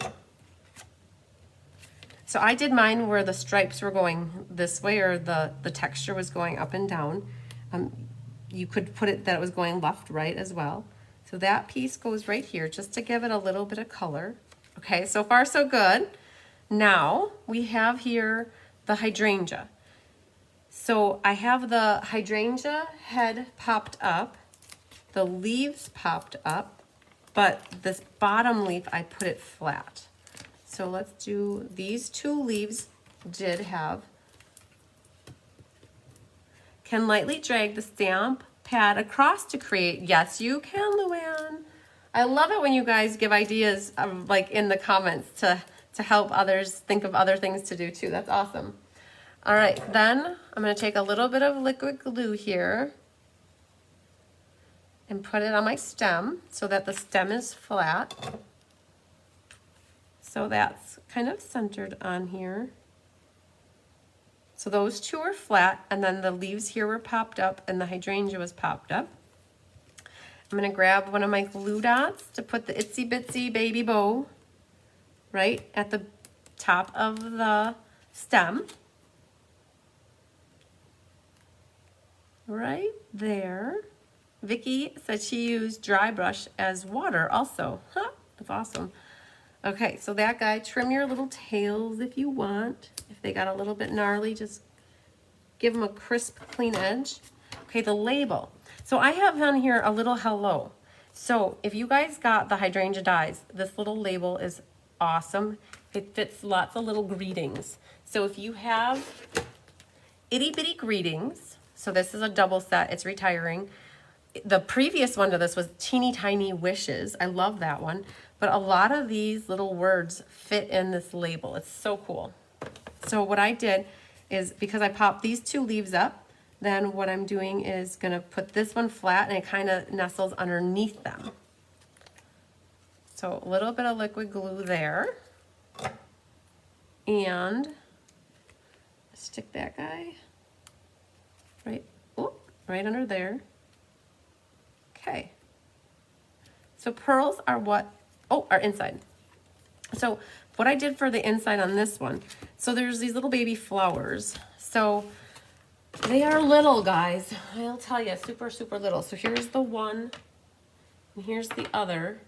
So I did mine where the stripes were going this way, or the texture was going up and down. You could put it that it was going left, right as well. So that piece goes right here just to give it a little bit of color. Okay, so far so good. Now we have here the hydrangea. So I have the hydrangea head popped up, the leaves popped up, but this bottom leaf, I put it flat. So let's do, these two leaves did have, can lightly drag the stamp pad across to create. Yes, you can, Luann. I love it when you guys give ideas like in the comments to help others think of other things to do too. That's awesome. All right, then I'm gonna take a little bit of liquid glue here and put it on my stem so that the stem is flat. So that's kind of centered on here. So those two are flat, and then the leaves here were popped up and the hydrangea was popped up. I'm gonna grab one of my glue dots to put the itsy bitsy baby bow right at the top of the stem. Right there. Vicky said she used dry brush as water also. Huh, that's awesome. Okay, so that guy, trim your little tails if you want. If they got a little bit gnarly, just give them a crisp, clean edge. Okay, the label. So I have on here a little hello. So if you guys got the hydrangea dies, this little label is awesome. It fits lots of little greetings. So if you have itty bitty greetings, so this is a double set, it's retiring. The previous one to this was teeny tiny wishes. I love that one. But a lot of these little words fit in this label. It's so cool. So what I did is, because I popped these two leaves up, then what I'm doing is gonna put this one flat and it kind of nestles underneath them. So a little bit of liquid glue there. And stick that guy right, right under there. Okay. So pearls are what, are inside. So what I did for the inside on this one, so there's these little baby flowers. So they are little, guys. I'll tell you, super, super little. So here's the one, and here's the other.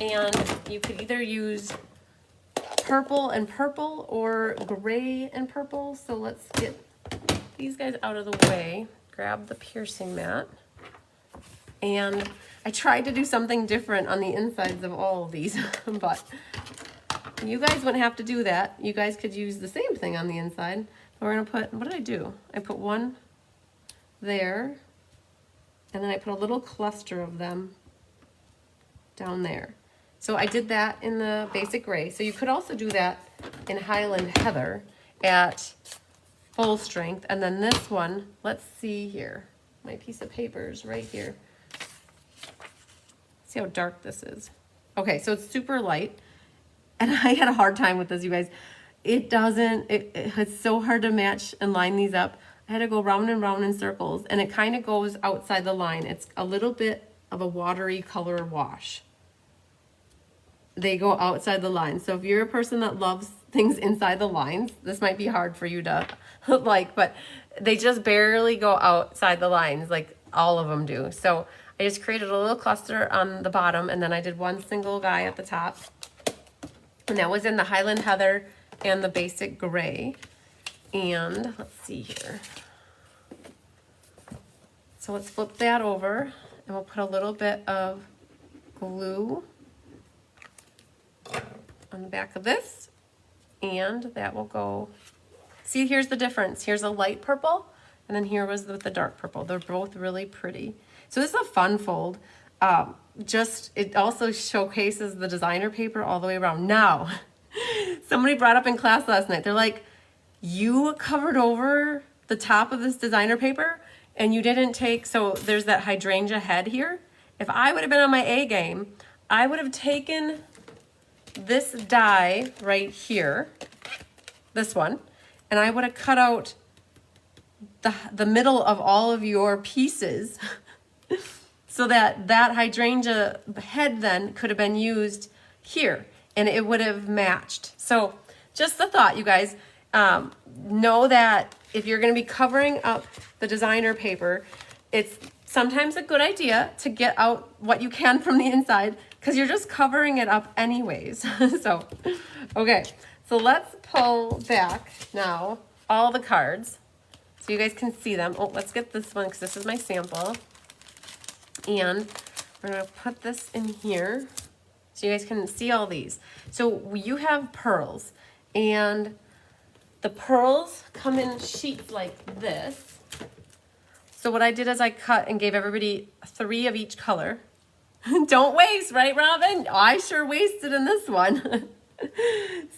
And you could either use purple and purple or gray and purple. So let's get these guys out of the way. Grab the piercing mat. And I tried to do something different on the insides of all of these, but you guys wouldn't have to do that. You guys could use the same thing on the inside. We're gonna put, what did I do? I put one there, and then I put a little cluster of them down there. So I did that in the basic gray. So you could also do that in Highland Heather at full strength. And then this one, let's see here. My piece of paper is right here. See how dark this is. Okay, so it's super light. And I had a hard time with this, you guys. It's so hard to match and line these up. I had to go round and round in circles, and it kind of goes outside the line. It's a little bit of a watery color wash. They go outside the line. So if you're a person that loves things inside the lines, this might be hard for you to like, but they just barely go outside the lines like all of them do. So I just created a little cluster on the bottom, and then I did one single guy at the top. And that was in the Highland Heather and the basic gray. And let's see here. So let's flip that over, and we'll put a little bit of glue on the back of this, and that will go. See, here's the difference. Here's a light purple, and then here was with the dark purple. They're both really pretty. So this is a fun fold. It also showcases the designer paper all the way around. Now, somebody brought up in class last night, they're like, you covered over the top of this designer paper and you didn't take, so there's that hydrangea head here. If I would have been on my A game, I would have taken this die right here, this one, and I would have cut out the middle of all of your pieces so that hydrangea head then could have been used here and it would have matched. So just the thought, you guys, know that if you're going to be covering up the designer paper, it's sometimes a good idea to get out what you can from the inside because you're just covering it up anyways. So, okay, so let's pull back now all the cards so you guys can see them. Oh, let's get this one because this is my sample. And we're gonna put this in here so you guys can see all these. So you have pearls, and the pearls come in sheets like this. So what I did is I cut and gave everybody 3 of each color. Don't waste, right, Robin? I sure wasted in this one.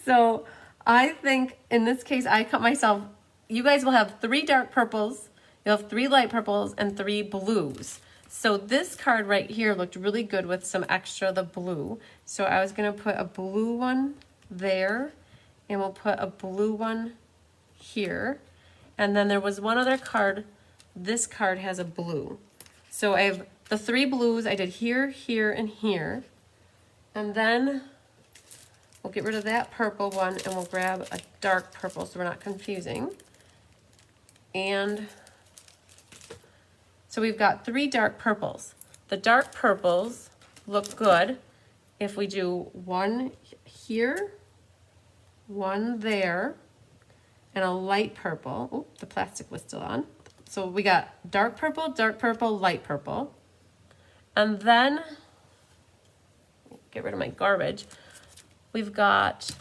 So I think in this case, I cut myself, you guys will have 3 dark purples, you'll have 3 light purples, and 3 blues. So this card right here looked really good with some extra of the blue. So I was gonna put a blue one there, and we'll put a blue one here. And then there was one other card, this card has a blue. So I have the 3 blues I did here, here, and here. And then we'll get rid of that purple one and we'll grab a dark purple so we're not confusing. And so we've got 3 dark purples. The dark purples look good if we do 1 here, 1 there, and a light purple. Oh, the plastic was still on. So we got dark purple, light purple. And then, get rid of my garbage. We've got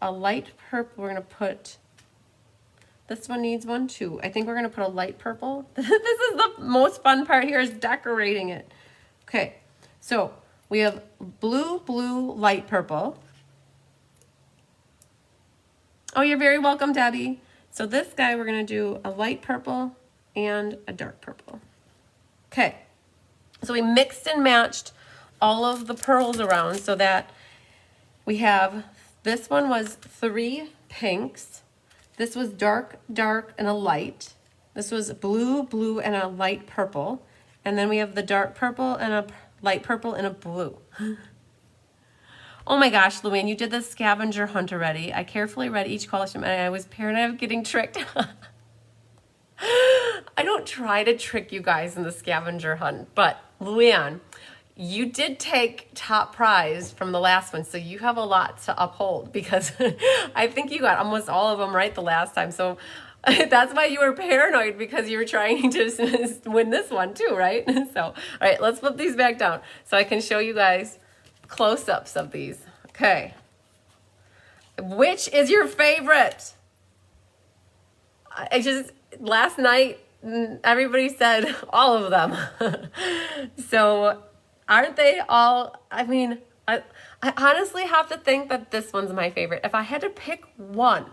a light purple. We're gonna put, this one needs one too. I think we're gonna put a light purple. This is the most fun part here, is decorating it. Okay, so we have blue, blue, light purple. Oh, you're very welcome, Debbie. So this guy, we're gonna do a light purple and a dark purple. Okay, so we mixed and matched all of the pearls around so that we have, this one was 3 pinks. This was dark, dark, and a light. This was blue, blue, and a light purple. And then we have the dark purple and a light purple and a blue. Oh my gosh, Luann, you did the scavenger hunt already. I carefully read each collection and I was paranoid of getting tricked. I don't try to trick you guys in the scavenger hunt, but Luann, you did take top prize from the last one, so you have a lot to uphold because I think you got almost all of them right the last time. So that's why you were paranoid, because you were trying to win this one too, right? So, all right, let's flip these back down so I can show you guys close-ups of these. Okay. Which is your favorite? Last night, everybody said all of them. So aren't they all, I mean, I honestly have to think that this one's my favorite. If I had to pick one,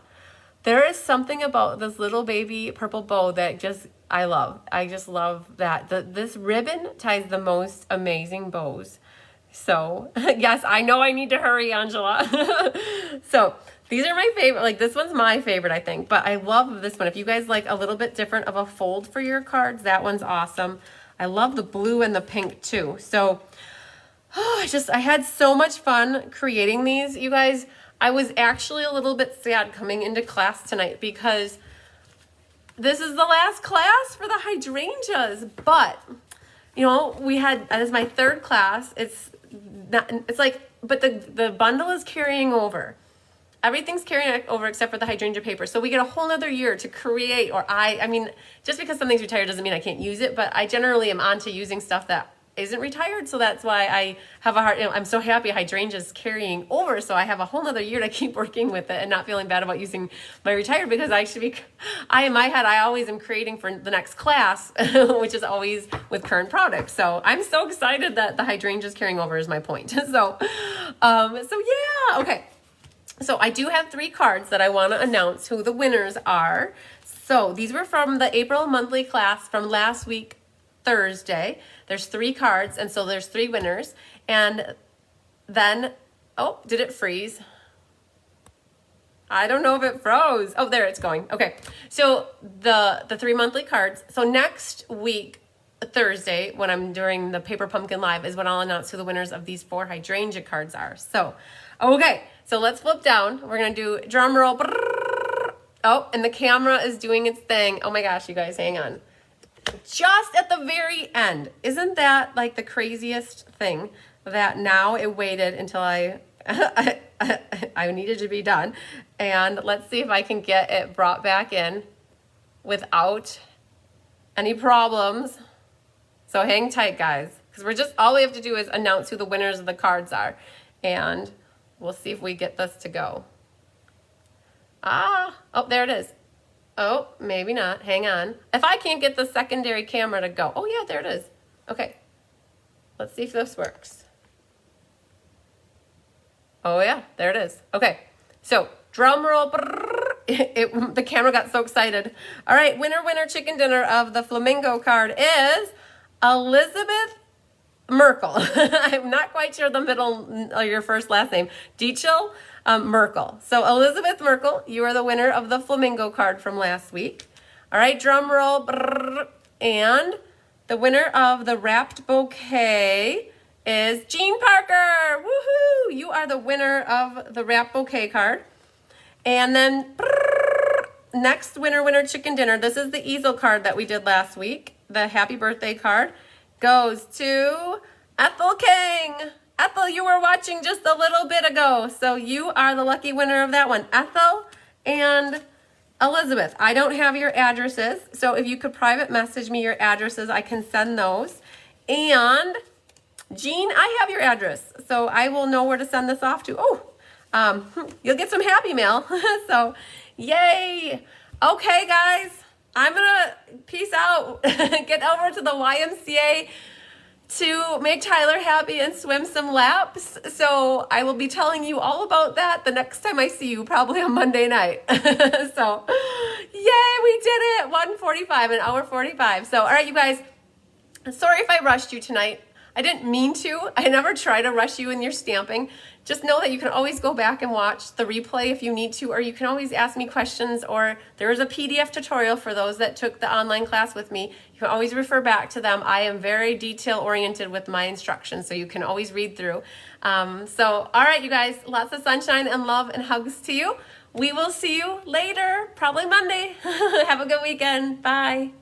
there is something about this little baby purple bow that just, I love. I just love that. This ribbon ties the most amazing bows. So, yes, I know I need to hurry, Angela. So, these are my favorite. Like, this one's my favorite, I think. But I love this one. If you guys like a little bit different of a fold for your cards, that one's awesome. I love the blue and the pink, too. So, I had so much fun creating these, you guys. I was actually a little bit sad coming into class tonight because this is the last class for the hydrangeas. But, you know, this is my 3rd class. But the bundle is carrying over. Everything's carrying over except for the hydrangea paper. So we get a whole nother year to create, I mean, just because something's retired doesn't mean I can't use it, but I generally am on to using stuff that isn't retired. So that's why I have I'm so happy hydrangea's carrying over. So I have a whole nother year to keep working with it and not feeling bad about using my retired, because in my head, I always am creating for the next class, which is always with current products. So I'm so excited that the hydrangea's carrying over is my point. So yeah, okay. So I do have 3 cards that I want to announce who the winners are. So these were from the April monthly class from last week, Thursday. There's 3 cards, and so there's 3 winners. And then, oh, did it freeze? I don't know if it froze. Oh, there it's going. Okay, so the 3 monthly cards. So next week, Thursday, when I'm doing the Paper Pumpkin Live, is when I'll announce who the winners of these 4 hydrangea cards are. So, okay, so let's flip down. We're gonna do drum roll. Oh, and the camera is doing its thing. Oh my gosh, you guys, hang on. Just at the very end. Isn't that like the craziest thing, that now it waited until I needed to be done. And let's see if I can get it brought back in without any problems. So hang tight, guys, because all we have to do is announce who the winners of the cards are, and we'll see if we get this to go. Oh, there it is. Oh, maybe not. Hang on. If I can't get the secondary camera to go. Oh, yeah, there it is. Okay. Let's see if this works. Oh, yeah, there it is. Okay. So, drum roll. The camera got so excited. All right, winner, chicken dinner of the flamingo card is Elizabeth Merkel. I'm not quite sure the middle or your first last name. Dichel Merkel. So Elizabeth Merkel, you are the winner of the flamingo card from last week. All right, drum roll. And the winner of the wrapped bouquet is Jean Parker. Woohoo! You are the winner of the wrapped bouquet card. And then next winner, chicken dinner. This is the easel card that we did last week. The happy birthday card goes to Ethel King. Ethel, you were watching just a little bit ago, so you are the lucky winner of that one. Ethel and Elizabeth, I don't have your addresses, so if you could private message me your addresses, I can send those. And Jean, I have your address, so I will know where to send this off to. You'll get some happy mail. So, yay. Okay, guys, I'm going to peace out, get over to the YMCA to make Tyler happy and swim some laps. So I will be telling you all about that the next time I see you, probably on Monday night. So, yay, we did it. 1:45, an hour 45. So, all right, you guys, sorry if I rushed you tonight. I didn't mean to. I never try to rush you in your stamping. Just know that you can always go back and watch the replay if you need to, or you can always ask me questions, or there is a PDF tutorial for those that took the online class with me. You can always refer back to them. I am very detail-oriented with my instructions, so you can always read through. So, all right, you guys, lots of sunshine and love and hugs to you. We will see you later, probably Monday. Have a good weekend. Bye.